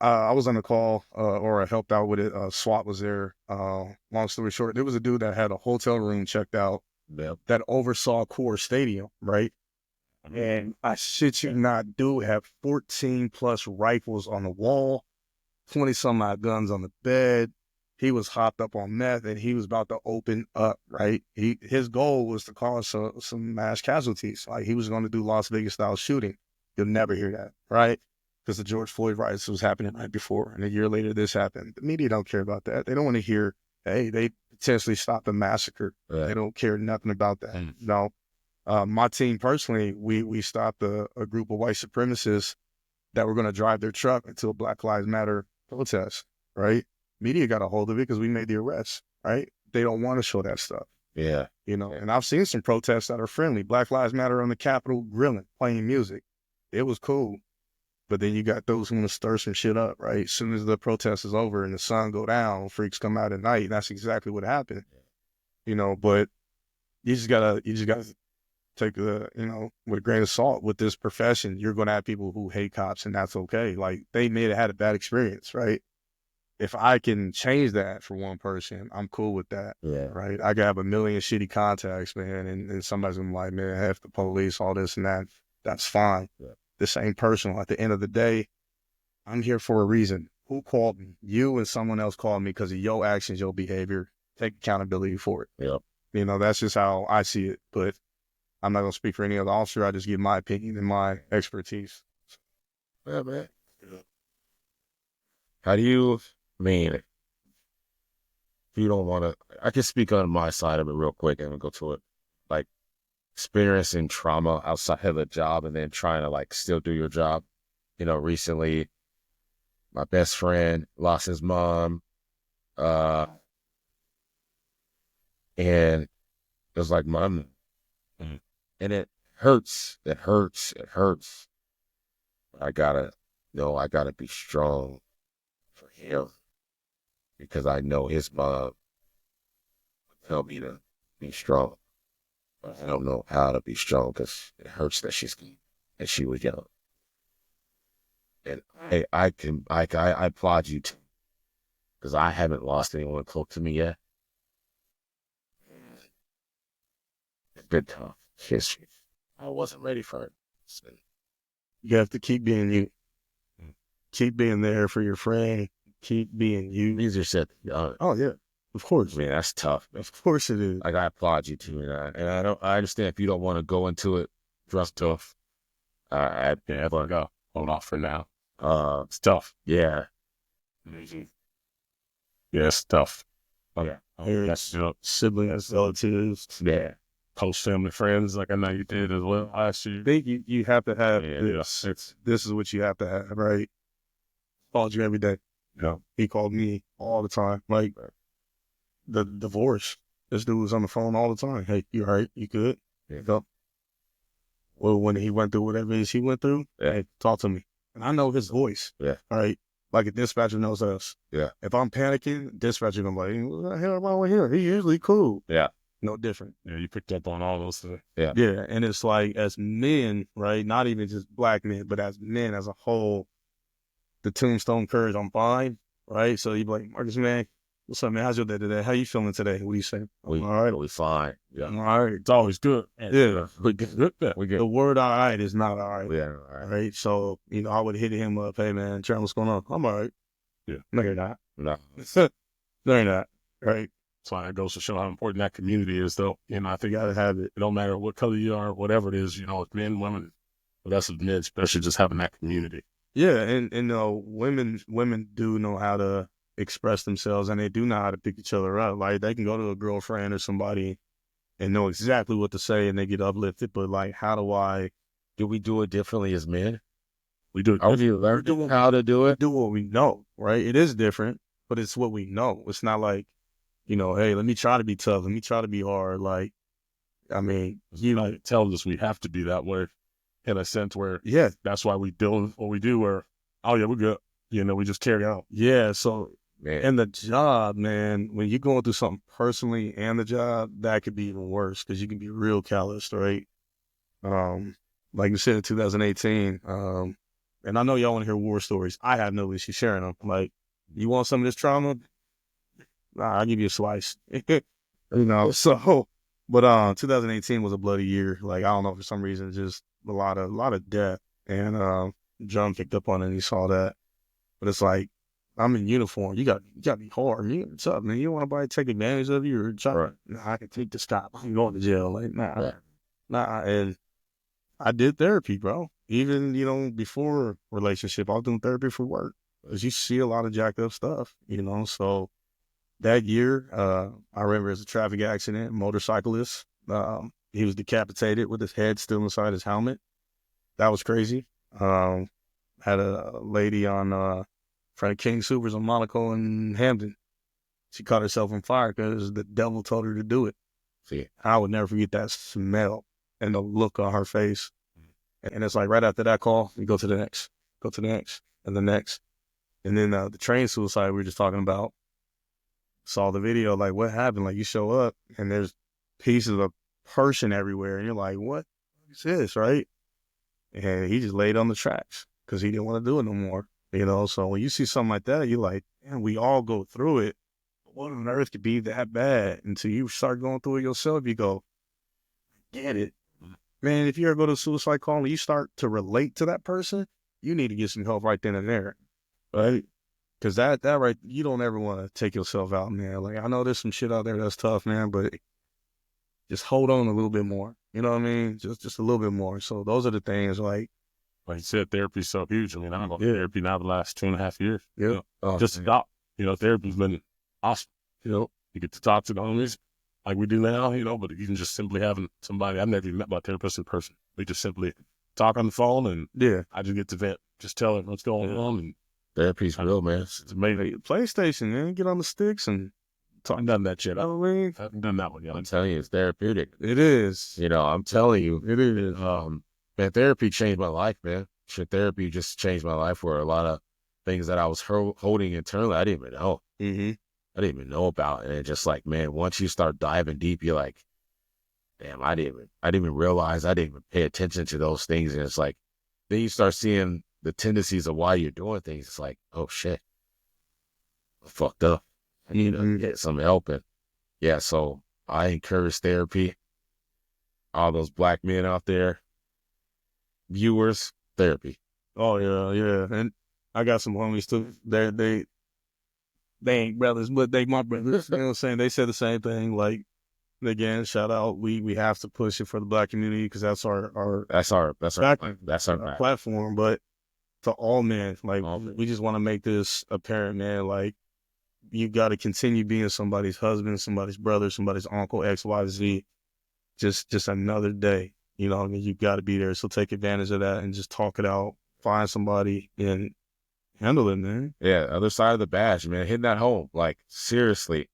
I was on the call, or I helped out with it. SWAT was there. Long story short, there was a dude that had a hotel room checked out that oversaw Coors Stadium, right? And I shit you not, dude had 14 plus rifles on the wall, 20 some odd guns on the bed. He was hopped up on meth and he was about to open up, right? His goal was to cause some mass casualties. Like he was going to do Las Vegas style shooting. You'll never hear that, right? Because the George Floyd riots was happening right before, and a year later this happened. The media don't care about that. They don't want to hear, hey, they potentially stopped a massacre. Right. They don't care nothing about that. No. My team personally, we stopped a group of white supremacists that were going to drive their truck into a Black Lives Matter protest, right? Media got a hold of it because we made the arrest, right? They don't want to show that stuff. Yeah. You know, and I've seen some protests that are friendly. Black Lives Matter on the Capitol grilling, playing music. It was cool. But then you got those who want to stir some shit up, right? As soon as the protest is over and the sun go down, freaks come out at night. And that's exactly what happened. You know, but you just gotta take the, you know, with a grain of salt with this profession. You're gonna have people who hate cops, and that's okay. Like they may have had a bad experience, right? If I can change that for one person, I'm cool with that. Yeah. Right. I can have a million shitty contacts, man, and somebody's gonna be like, man, F the police, all this and that. That's fine. Yeah. This ain't personal. At the end of the day, I'm here for a reason. Who called me? You and someone else called me because of your actions, your behavior. Take accountability for it. Yep. You know, that's just how I see it. But I'm not going to speak for any other officer. I just give my opinion and my expertise. Yeah, man. How do you mean? If you don't want to, I can speak on my side of it real quick and we'll go to it. Like, experiencing trauma outside of the job and then trying to like still do your job. You know, recently my best friend lost his mom. And it was like, Mom. Mm-hmm. And it hurts. It hurts. It hurts. I gotta be strong for him because I know his mom would tell me to be strong. I don't know how to be strong because it hurts that she was young. And I applaud you too, because I haven't lost anyone close to me yet. It's been tough. I wasn't ready for it. You have to keep being you. Keep being there for your friend. Keep being you. These are said. Oh yeah. Of course. I mean, that's tough. Of course it is. Like, I applaud you too, and I understand if you don't want to go into it. That's tough. Yeah, but hold off for now. It's tough. Yeah. Mm-hmm. Yeah, it's tough. Okay. Parents, siblings, relatives. Yeah. Close family friends, like I know you did as well last year. I think you have to have this. This is what you have to have, right? Called you every day. Yeah. He called me all the time. Like, the divorce. This dude was on the phone all the time. Hey, you all right? You good? Yeah. Go. Well, when he went through whatever it is he went through, hey, talk to me. And I know his voice. Yeah. All right. Like a dispatcher knows us. Yeah. If I'm panicking, dispatcher gonna be like, what the hell wrong with him? He usually cool. Yeah. No different. Yeah, you picked up on all those things. Yeah. Yeah. And it's like, as men, right? Not even just black men, but as men as a whole, the tombstone courage, I'm fine. Right. So you be like, Marcus, man, what's up, man? How's your day today? How you feeling today? What do you say? All right. We fine. Yeah. All right. It's always good. Yeah. We good. We good. The word all right is not all right. Yeah. All right. Right. So, you know, I would hit him up. Hey, man, Trent, what's going on? I'm all right. Yeah. No, you're not. No. No, you're not. Right. That's why it goes to show how important that community is, though. You know, I think You gotta have it. it don't matter what color you are, whatever it is, you know, it's men, women, but that's with men, especially just having that community. Yeah. And women do know how to express themselves, and they do know how to pick each other up. Like, they can go to a girlfriend or somebody and know exactly what to say and they get uplifted. But like, Do we do it differently as men? We do it. Have you learned how to do it? do what we know, right? It is different, but it's what we know. It's not like, you know, hey, let me try to be tough. Let me try to be hard. Like, I mean, you know, It tells us we have to be that way in a sense where yeah, that's why we do what we do where, oh yeah, we're good. You know, we just carry on. yeah. So, Man, and the job, man, when you're going through something personally and the job, that could be even worse because you can be real calloused, right? Um, like you said in 2018, and I know y'all want to hear war stories. I have no issue sharing them. Like, you want some of this trauma? Nah, I'll give you a slice. You know, so, but 2018 was a bloody year. Like, I don't know, for some reason, just a lot of death. And John picked up on it and he saw that. But it's like, I'm in uniform. You got to be hard. What's up, man? You don't want nobody to take advantage of you or try, right. nah, I can take the stop. I'm going to jail. Like, nah, Yeah. nah. And I did therapy, bro. Even, you know, before relationship, I was doing therapy for work. Because you see a lot of jacked up stuff, you know. So that year, I remember it was a traffic accident, motorcyclist. He was decapitated with his head still inside his helmet. That was crazy. Had a lady on front of King Supers on Monaco and Hampton. She caught herself on fire because the devil told her to do it. See, I would never forget that smell and the look on her face. And it's like right after that call, you go to the next, go to the next, and the next. And then the train suicide we were just talking about, saw the video, like, what happened? Like, you show up and there's pieces of person everywhere. And you're like, what is this, right? And he just laid on the tracks because he didn't want to do it no more. You know, so when you see something like that, you're like, man, we all go through it. What on earth could be that bad? Until you start going through it yourself, you go, get it. Man, if you ever go to a suicide call and you start to relate to that person, you need to get some help right then and there, right? Because that right, you don't ever want to take yourself out, man. Like, I know there's some shit out there that's tough, man, but just hold on a little bit more. You know what I mean? Just a little bit more. So those are the things, like Like you said, therapy's so huge. I mean, I'm going to yeah, therapy now the last 2.5 years. yeah, You know, oh, just stop. You know, therapy's been awesome. You know, you get to talk to the homies like we do now, you know, but even just simply having somebody, I've never even met my therapist in person. We just simply talk on the phone and yeah. I just get to vent, just tell him what's going on. And therapy's real, man. it's amazing. Hey, PlayStation, man, get on the sticks and talk. I've done that shit. You know what I mean? I haven't done that one yet. I'm telling you, it's therapeutic. It is. You know, I'm telling you, It is. man, therapy changed my life, man. Shit, therapy just changed my life where a lot of things that I was holding internally, I didn't even know. Mm-hmm. I didn't even know about. And it's just like, man, once you start diving deep, you're like, damn, I didn't even realize, I didn't even pay attention to those things. And it's like, then you start seeing the tendencies of why you're doing things. It's like, oh shit, I fucked up. I need to get some help. And yeah, so I encourage therapy. All those black men out there, viewers, therapy. Oh yeah, yeah. And I got some homies too. They ain't brothers, but they my brothers. You know what I'm saying? They said the same thing. Like, again, shout out. We have to push it for the black community because that's our That's our back platform. But to all men, like, All men. we just want to make this apparent, man. Like, you got to continue being somebody's husband, somebody's brother, somebody's uncle, X, Y, Z. Just another day. You know what I mean? You got to be there. So take advantage of that and just talk it out. Find somebody and handle it, man. Yeah, other side of the badge, man. Hitting that home. Like, seriously,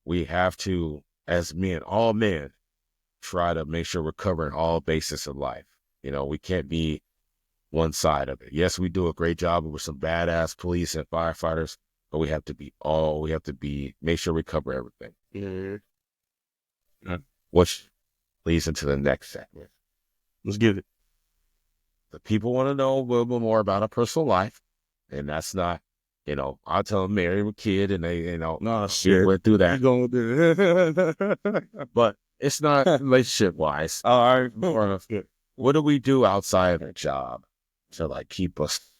we have to, as men, all men, try to make sure we're covering all bases of life. You know, we can't be one side of it. Yes, we do a great job with some badass police and firefighters, but we have to make sure we cover everything. Yeah. Which leads into the next segment. Let's get it. The people want to know a little bit more about a personal life. And that's not, you know, I'll tell them marry a kid and they, you know, No, she went through that. You going to But it's not relationship wise. all right. Or what do we do outside of our job to like keep us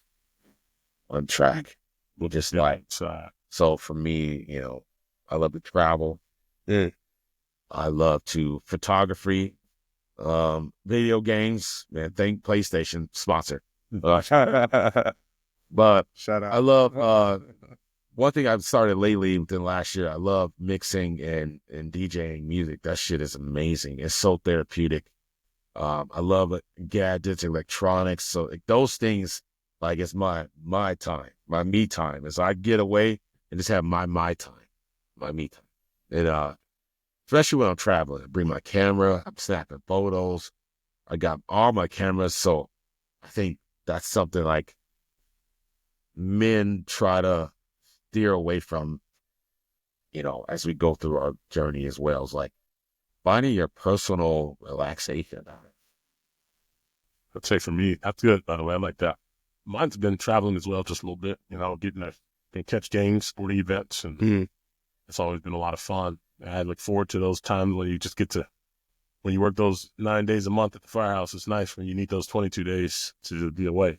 on track? We're just like, so for me, you know, I love to travel. Yeah. I love to photography, video games, man, thank PlayStation sponsor. But Shout out. I love, one thing I've started lately within last year, I love mixing and DJing music. That shit is amazing. It's so therapeutic. I love gadgets, electronics. So like, those things, like, it's my time, my me time. As I get away, and just have my time, my me time. And especially when I'm traveling, I bring my camera, I'm snapping photos. I got all my cameras, so I think that's something like men try to steer away from, as we go through our journey as well. It's like finding your personal relaxation. I'd say for me, that's good, by the way. I like that. Mine's been traveling as well, just a little bit, getting to can catch games, sporting events, and it's always been a lot of fun. I look forward to those times when you just get to, when you work those 9 days a month at the firehouse. It's nice when you need those 22 days to be away.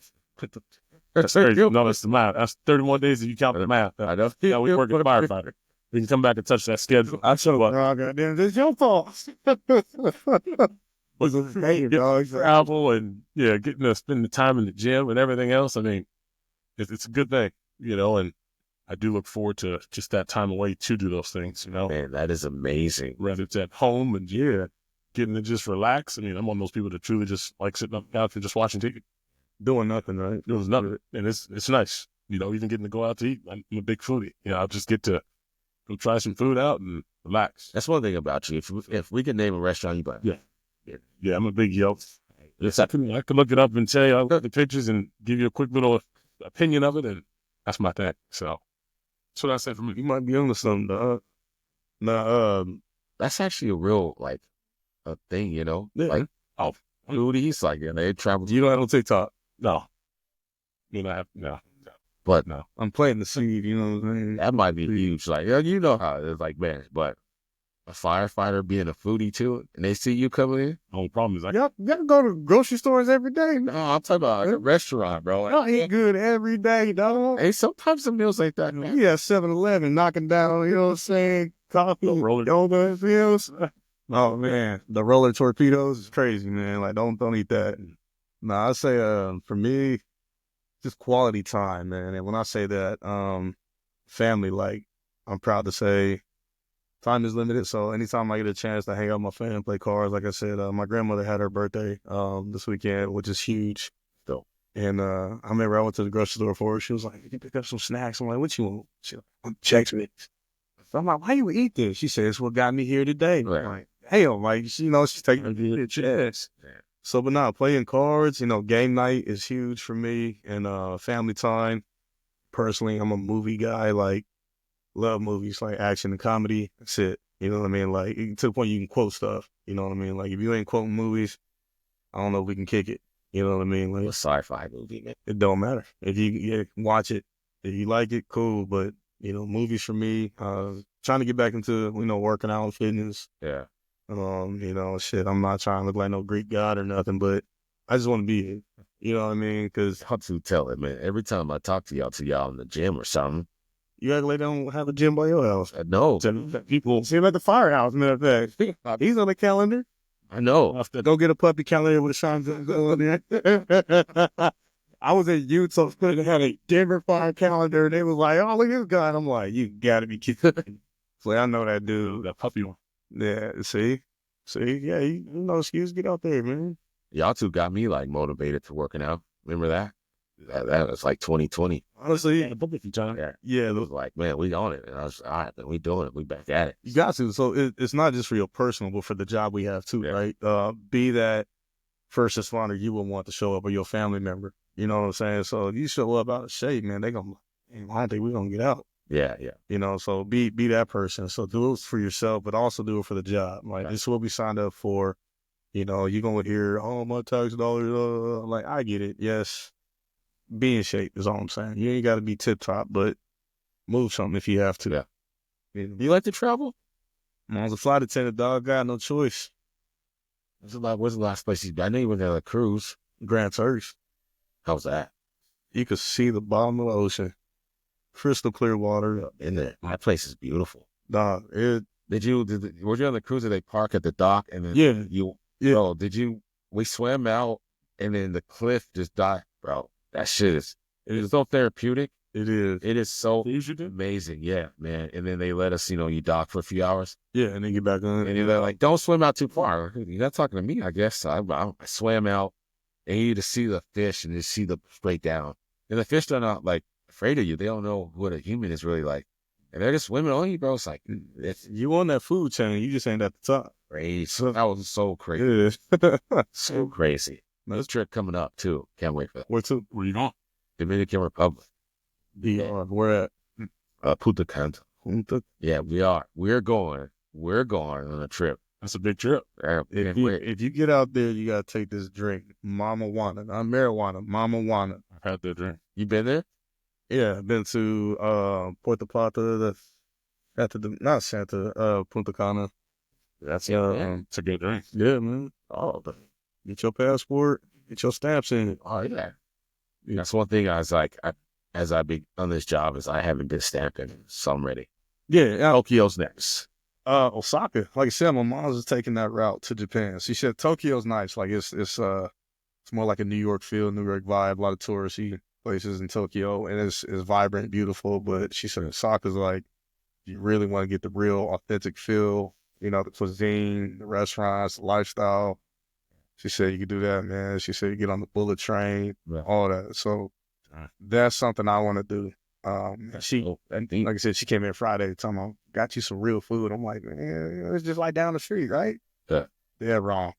That's crazy. No, that's the math. That's 31 days if you count the math. I know. Yeah, we work as a firefighter. We can come back and touch that schedule. I so goddamn, it's your fault. Travel and getting to spend the time in the gym and everything else. I mean, it's a good thing, and I do look forward to just that time away to do those things, Man, that is amazing. Whether it's at home and getting to just relax. I mean, I'm one of those people that truly just like sitting on the couch and just watching TV. Doing nothing, right? Doing nothing. And it's nice, even getting to go out to eat. I'm a big foodie. I'll just get to go try some food out and relax. That's one thing about you. If we can name a restaurant, you buy. Yeah, I'm a big Yelp. Yes, I can look it up and tell you, I'll look at the pictures and give you a quick little opinion of it, and that's my thing. So that's what I said for me. You might be onto something, dog. Nah, that's actually a real a thing, Yeah. Like foodies, like they travel. You don't have no TikTok. No. I have no. But No. I'm planting the seed, you know what I'm saying? that might be huge. Like, you know how it's like, man, but a firefighter being a foodie too, and they see you coming in. The only problem is Y'all go to grocery stores every day. No, I'm talking about like a restaurant, bro. Y'all eat good every day, dog. Hey, sometimes the meals like that, man. Yeah, 7-Eleven knocking down, you know what I'm saying? Coffee, roller donuts, meals. Oh man, the roller torpedoes is crazy, man. Like don't eat that. Nah, I say for me, just quality time, man. And when I say that, family, like I'm proud to say time is limited. So anytime I get a chance to hang out with my family and play cards, like I said, my grandmother had her birthday this weekend, which is huge. And I remember I went to the grocery store for her. She was like, "You pick up some snacks." I'm like, "What you want?" She checks me. So I'm like, "Why you eat this?" She says, "What got me here today?" Right. I'm like, "Damn!" Like she's taking the chance. So, but now playing cards, game night is huge for me, and family time. Personally, I'm a movie guy. Like, love movies, like action and comedy. That's it. You know what I mean? Like to the point you can quote stuff. You know what I mean? Like if you ain't quoting movies, I don't know if we can kick it. You know what I mean? Like A sci-fi movie, man. it don't matter if you watch it. If you like it, cool. But movies for me. Trying to get back into working out, fitness. Yeah. Shit. I'm not trying to look like no Greek god or nothing, but I just want to be here. You know what I mean? Because How to tell it, man. Every time I talk to y'all in the gym or something, you act like they don't have a gym by your house. I know. People seem like the firehouse, matter of fact. He's on the calendar. I know. Go get a puppy calendar with a Sean on there. I was at Utah, so they had a Denver fire calendar, and they was like, "Oh, look at this guy." And I'm like, "You gotta be kidding." So I know that dude. that puppy one. Yeah, see, yeah, no excuse. Get out there, man. Y'all two got me like motivated to working out. Remember that? That was like 2020. Honestly, The puppy time. yeah, It was like, man, we on it. And I was all right, man, we doing it. We back at it. you got to. So it's not just for your personal, but for the job we have too, Yeah. right? Be that first responder you would want to show up, or your family member. You know what I'm saying? So if you show up out of shape, man, they gonna, I think we're gonna get out. Yeah. So be that person. So do it for yourself, but also do it for the job. Like Right. this is what we signed up for. You're gonna hear, "Oh, my tax dollars." Like I get it. Yes, be in shape is all I'm saying. You ain't got to be tip top, but move something if you have to. Yeah. You You like to travel? I was a flight attendant, dog. Got no choice. What's the last place you been? I know you went on a cruise. Grand Turks. How's that? You could see the bottom of the ocean, crystal clear water. In there. That place is beautiful. Dog, Were you on the cruise? Did they park at the dock and then yeah. Bro, we swam out and then the cliff just died, bro. That shit it's so therapeutic. It is. It is so You do? amazing. Yeah, man. And then they let us, you dock for a few hours. Yeah, and then get back on. And they're like, don't swim out too far. You're not talking to me, I guess. I swam out and you just see the fish and just see the straight down. And the fish are not like afraid of you. They don't know what a human is really like. And they're just women only, bro. It's like, it's You on that food chain, you just ain't at the top. crazy. That was so crazy. Yeah. So crazy. This trip coming up, too. Can't wait for that. Where to? Where you going? Dominican Republic. Where at? Punta Cana. Punta. Yeah, we are. We're going on a trip. That's a big trip. If you get out there, you gotta take this drink, Mama Juana, not marijuana, Mama Juana. I've had that drink. You been there? Yeah, I've been to Puerto Plata, not Santa, Punta Cana. That's It's a good drink. Yeah, man. Oh, Get your passport, get your stamps in it. oh yeah. That's one thing I was like, as I be on this job, is I haven't been stamping, so I'm ready. Yeah, Tokyo's next. Osaka. Like I said, my mom's is taking that route to Japan. She said Tokyo's nice. Like it's more like a New York feel, New York vibe, a lot of touristy places in Tokyo, and it's vibrant, beautiful. But she said Osaka's like, you really want to get the real authentic feel, you know, the cuisine, the restaurants, the lifestyle. She said you could do that, man. She said you get on the bullet train, all that. So that's something I want to do. Like I said, she came in Friday talking about, got you some real food. I'm like, man, it's just like down the street, right? Yeah. Yeah, wrong.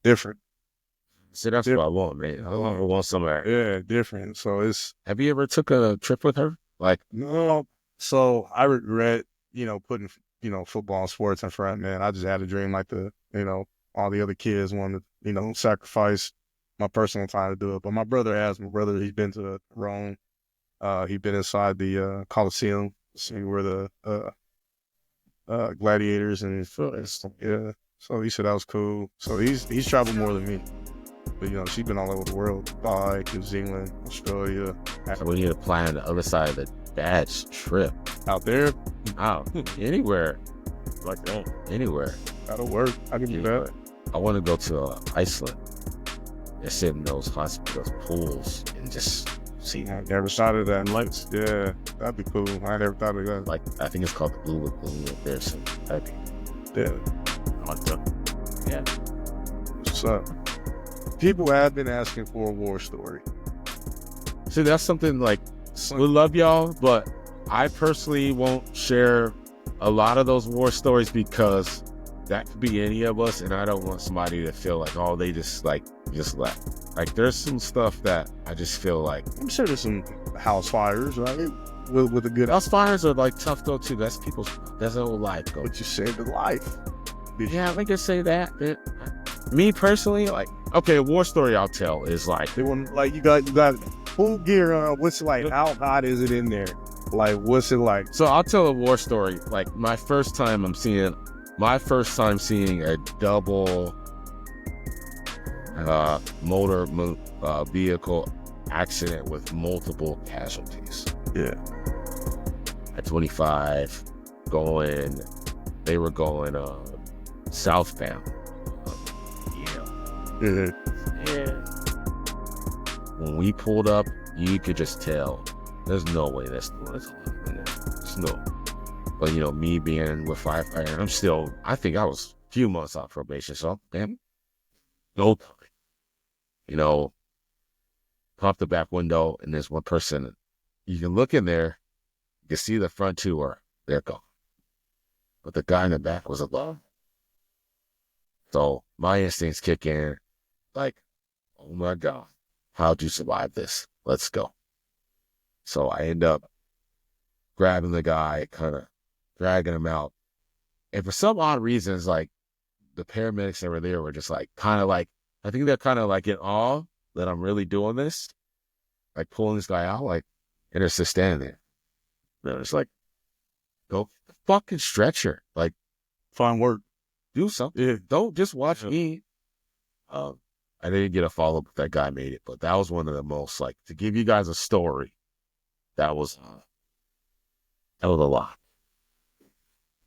Different. See, that's what I want, man. I want somewhere. Yeah, different. So Have you ever took a trip with her? Like, no. So I regret, putting, football and sports in front, man. I just had a dream like all the other kids wanted to, sacrifice my personal time to do it. But my brother, he's been to Rome. He'd been inside the Colosseum, see where the gladiators and yeah. So he said that was cool. So he's traveled more than me. But she's been all over the world: Dubai, New Zealand, Australia. we need to plan the other side of the dad's trip. Out there, Out anywhere, Like that. anywhere. that'll work. I can do that. I want to go to Iceland and sit in those hospitals, pools, and just see. I never thought of that. Lights, yeah, that'd be cool. I never thought of that. Like, I think it's called the Blue Lagoon. There's some type. Yeah, I like that. Yeah. what's up? People have been asking for a war story. See, that's something like, we love y'all, but I personally won't share a lot of those war stories because that could be any of us, and I don't want somebody to feel like, oh, they just left. Like, there's some stuff that I just feel like, I'm sure there's some house fires, right? With a good. house fires are like tough though too. That's that's their whole life. Go. But you saved a life. Yeah, I can say that. Me personally, like, okay, a war story I'll tell is like, They want you got full gear on. What's it like? How hot is it in there? Like, what's it like? so I'll tell a war story. Like, my first time seeing a double motor vehicle accident with multiple casualties. Yeah. At 25, they were going southbound. Mm-hmm. When we pulled up, you could just tell there's no way that's there's no. But me being with firefighting, I think I was a few months off probation, so damn, no time. Pop the back window, and there's one person. You can look in there, you can see the front two they're gone. But the guy in the back was alive. So my instincts kick in, like, oh my God, how'd you survive this? Let's go. So I end up grabbing the guy, kind of dragging him out. And for some odd reasons, like, the paramedics that were there were just like, I think they're kind of like in awe that I'm really doing this, like pulling this guy out, like, and they're just standing there. They're just like, go fucking stretcher, like, Fine work. do something. Yeah. Don't just watch me. I didn't get a follow up if that guy made it, but that was one of the most, like, to give you guys a story. That was a lot.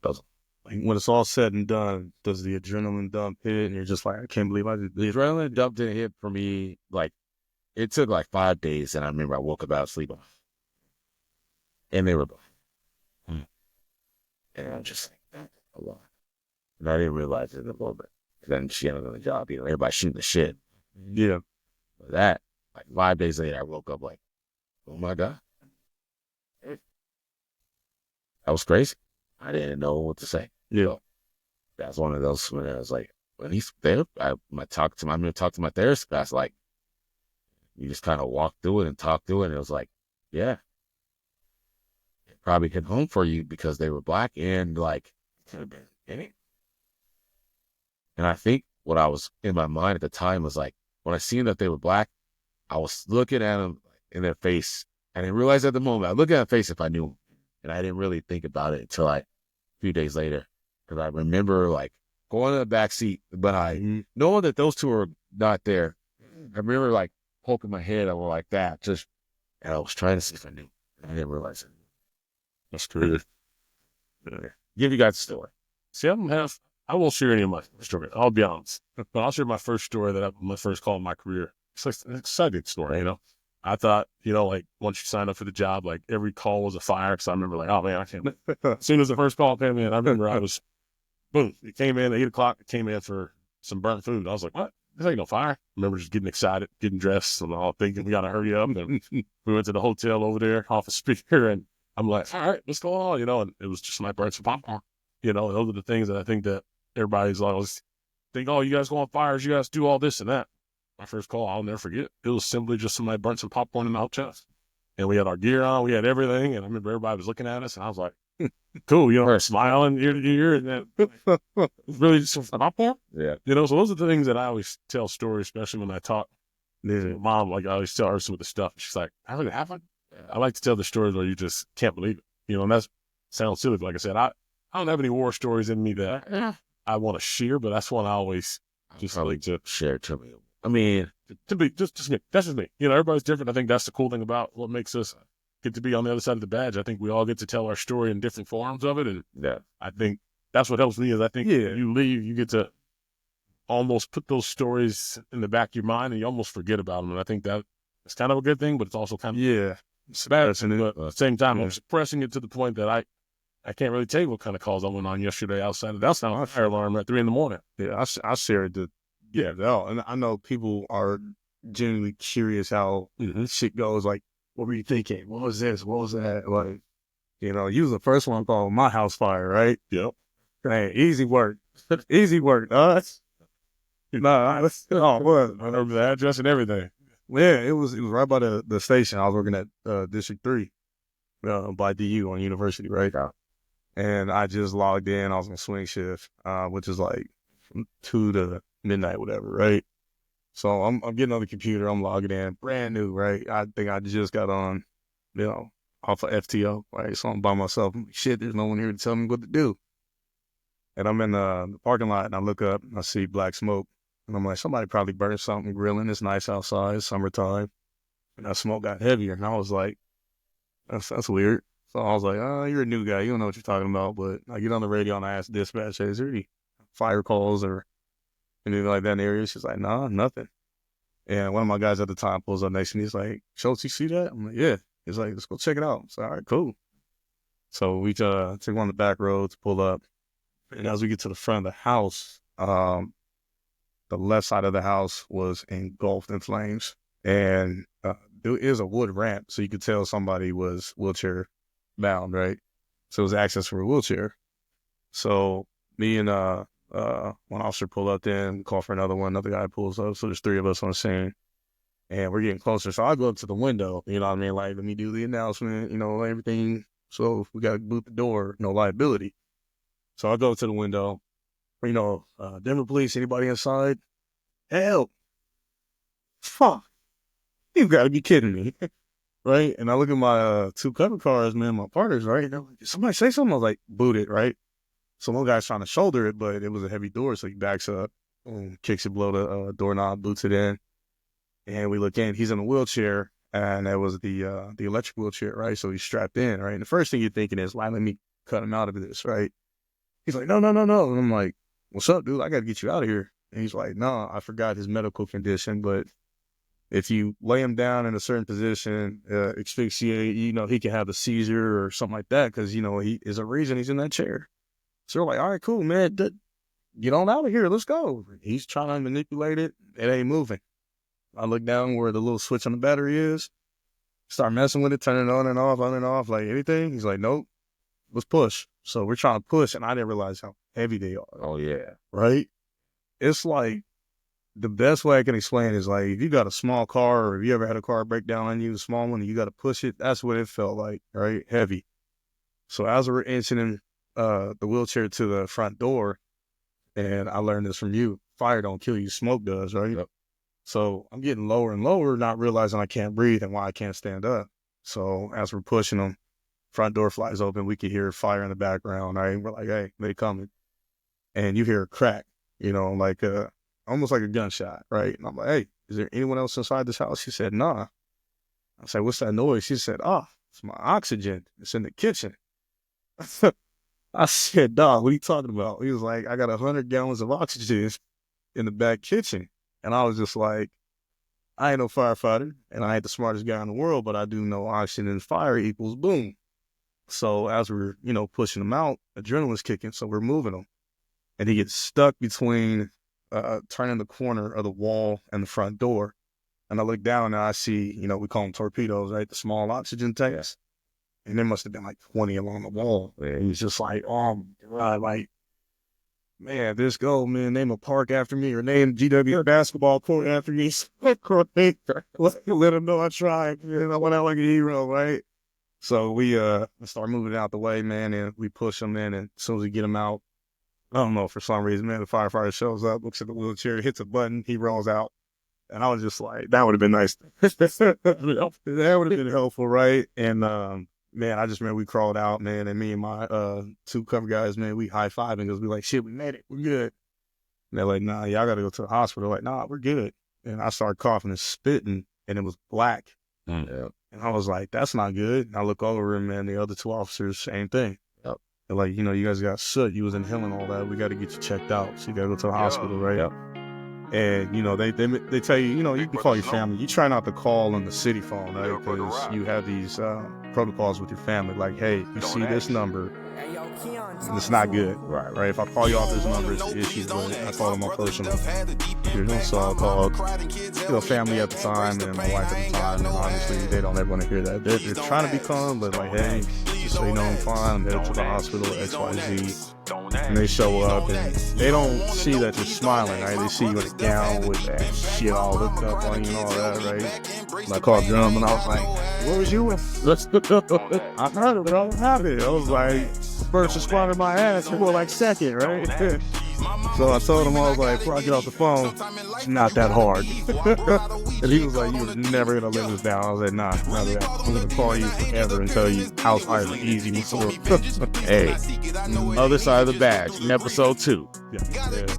Like, when it's all said and done, does the adrenaline dump hit, and you're just like, I can't believe I did The this. adrenaline dump didn't hit for me. Like, it took like 5 days, and I remember I woke up out of sleep, and they were gone. And I'm just like, that's a lot. And I didn't realize it in the moment. Then she had another job, everybody shooting the shit. Yeah. But that, like, 5 days later, I woke up like, oh my God. that was crazy. I didn't know what to say. Yeah. That's one of those when I was like, when he's there, I'm gonna talk to my therapist. I was like, you just kind of walk through it and talk through it. And it was like, yeah, it probably hit home for you because they were black and like, could have been any. And I think what I was in my mind at the time was like, when I seen that they were black, I was looking at them in their face. I didn't realize at the moment, I looked at their face if I knew them. And I didn't really think about it until a few days later. Because I remember like going in the back seat, but knowing that those two are not there. I remember like poking my head over like that, and I was trying to see if I knew. I didn't realize it. That's true. Give you guys the story. See, I won't share any of my story. I'll be honest, but I'll share my first story my first call in my career. It's like an exciting story, you know. I thought, you know, like once you sign up for the job, like every call was a fire. Cause I remember like, oh man, I can't. As soon as the first call came in, I remember I was, boom, it came in at 8:00. It came in for some burnt food. I was like, what? This ain't no fire. I remember just getting excited, getting dressed, and all thinking we gotta hurry up. And we went to the hotel over there off a speaker, and I'm like, all right, what's going on? You know, and it was just my burnt some popcorn. You know, those are the things that I think that everybody's always think, oh, you guys go on fires, you guys do all this and that. My first call, I'll never forget. It was simply just somebody burnt some popcorn in the hotel. And we had our gear on, we had everything. And I remember everybody was looking at us, and I was like, cool, you know, smiling ear to ear. And that really just some popcorn? Yeah. You know, so those are the things that I always tell stories, especially when I talk. Mom, like I always tell her some of the stuff. She's like, how did it happen? I like to tell the stories where you just can't believe it. You know, and that sounds silly. But like I said, I don't have any war stories in me that I want to share, but that's one I always just like to share to me. I mean, to be just me. That's just me. You know, everybody's different. I think that's the cool thing about what makes us get to be on the other side of the badge. I think we all get to tell our story in different forms of it, and I think that's what helps me. Is I think when you leave, you get to almost put those stories in the back of your mind, and you almost forget about them. And I think that it's kind of a good thing, but it's also kind of embarrassing. But at the same time, I'm suppressing it to the point that I can't really tell you what kind of calls I went on yesterday outside of that sound fire alarm at 3 a.m. Yeah, I shared the and I know people are genuinely curious how shit goes. Like, what were you thinking? What was this? What was that? Like, you know, you was the first one called my house fire, right? Yep. Hey, easy work, easy work. Nah, what? I remember the address and everything. Yeah, it was right by the station. I was working at District 3 by DU on University, right? And I just logged in. I was on swing shift, which is like from 2 to midnight, whatever, right? So I'm getting on the computer. I'm logging in, brand new, right? I think I just got on, you know, off of FTO, right? So I'm by myself. I'm like, shit, there's no one here to tell me what to do. And I'm in the parking lot, and I look up, and I see black smoke. And I'm like, somebody probably burned something grilling. It's nice outside, summertime. And that smoke got heavier. And I was like, that's weird. So I was like, oh, you're a new guy. You don't know what you're talking about. But I get on the radio and I ask dispatch, hey, is there any fire calls or anything like that in the area? She's like, nah, nothing. And one of my guys at the time pulls up next to me. He's like, Schultz, you see that? I'm like, yeah. He's like, let's go check it out. So, all right, cool. So we took one of the back roads, pull up. And as we get to the front of the house, the left side of the house was engulfed in flames. And there is a wood ramp, so you could tell somebody was wheelchair bound, right? So it was access for a wheelchair. So me and one officer pull up, then call for another one. Another guy pulls up. So there's 3 of us on the scene, and we're getting closer. So I go up to the window. You know what I mean? Like, let me do the announcement. You know, everything. So we got to boot the door. No liability. So I go to the window. You know, Denver police. Anybody inside? Help! Fuck! You got to be kidding me. Right? And I look at my 2 cover cars, man, my partners, right? And they're like, did somebody say something? I was like, boot it, right? So one guy's trying to shoulder it, but it was a heavy door, so he backs up and kicks it below the doorknob, boots it in. And we look in, he's in a wheelchair, and that was the electric wheelchair, right? So he's strapped in, right? And the first thing you're thinking is, why let me cut him out of this, right? He's like, no. And I'm like, what's up, dude? I got to get you out of here. And he's like, no, I forgot his medical condition, but if you lay him down in a certain position, asphyxiate, you know, he can have a seizure or something like that because, you know, he is a reason he's in that chair. So we're like, all right, cool, man. Get on out of here. Let's go. He's trying to manipulate it. It ain't moving. I look down where the little switch on the battery is, start messing with it, turn it on and off, like anything. He's like, nope. let's push. So we're trying to push, and I didn't realize how heavy they are. Oh yeah. Right? It's like the best way I can explain is like if you got a small car, or if you ever had a car break down on you, a small one, and you got to push it. That's what it felt like, right? Heavy. So as we're inching the wheelchair to the front door, and I learned this from you: fire don't kill you, smoke does, right? Yep. So I'm getting lower and lower, not realizing I can't breathe and why I can't stand up. So as we're pushing them, front door flies open. We could hear fire in the background. Right? We're like, hey, they coming. And you hear a crack, like almost like a gunshot, right? And I'm like, hey, is there anyone else inside this house? She said, nah. I said, what's that noise? She said, it's my oxygen. It's in the kitchen. I said, dog, what are you talking about? He was like, I got 100 gallons of oxygen in the back kitchen. And I was just like, I ain't no firefighter, and I ain't the smartest guy in the world, but I do know oxygen and fire equals boom. So as we're, pushing him out, adrenaline's kicking, so we're moving him. And he gets stuck between turning the corner of the wall and the front door. And I look down and I see, we call them torpedoes, right? The small oxygen tanks. And there must have been like 20 along the wall. And he's just like, oh, my God, like, man, this go, man, name a park after me or name GW basketball court after me. Let him know I tried. I went out like a hero, right? So we start moving out the way, man, and we push him in. And as soon as we get him out, I don't know, for some reason, man, the firefighter shows up, looks at the wheelchair, hits a button, he rolls out. And I was just like, that would have been nice. That would have been helpful, right? And man, I just remember we crawled out, man, and me and my two cover guys, man, we high-fiving because we like, shit, we made it. We're good. And they're like, nah, y'all got to go to the hospital. Like, nah, we're good. And I started coughing and spitting, and it was black. Yeah. And I was like, that's not good. And I look over, and man, the other two officers, same thing. Yep. They're like, you guys got soot. You was inhaling all that. We got to get you checked out. So you got to go to the hospital, right? Yep. And, they tell you, you can call your family. You try not to call on the city phone, right? Because you have these protocols with your family. Like, hey, you see this number, it's not good. Right? If I call you off this number, it's an issue. But I call them my personal. So I'll call, family at the time and my wife at the time. And obviously, they don't ever want to hear that. They're trying to be calm, but like, hey, just so you know, I'm fine. I'm headed to the hospital, XYZ. And they show up and they don't see that you're smiling, right? They see you in a gown with that shit all hooked up on you and all that, right? And I called Drum and I was like, where was you with? I heard it, bro. What happened? I was like, first responder my ass, you were like second, right? So I told him, I was like, before I get off the phone, it's not that hard. And he was like, you're never going to live this down. I was like, nah, not that. I'm going to call you forever and tell you how hard and easy before. Hey, other side of the badge in episode 2. Yeah.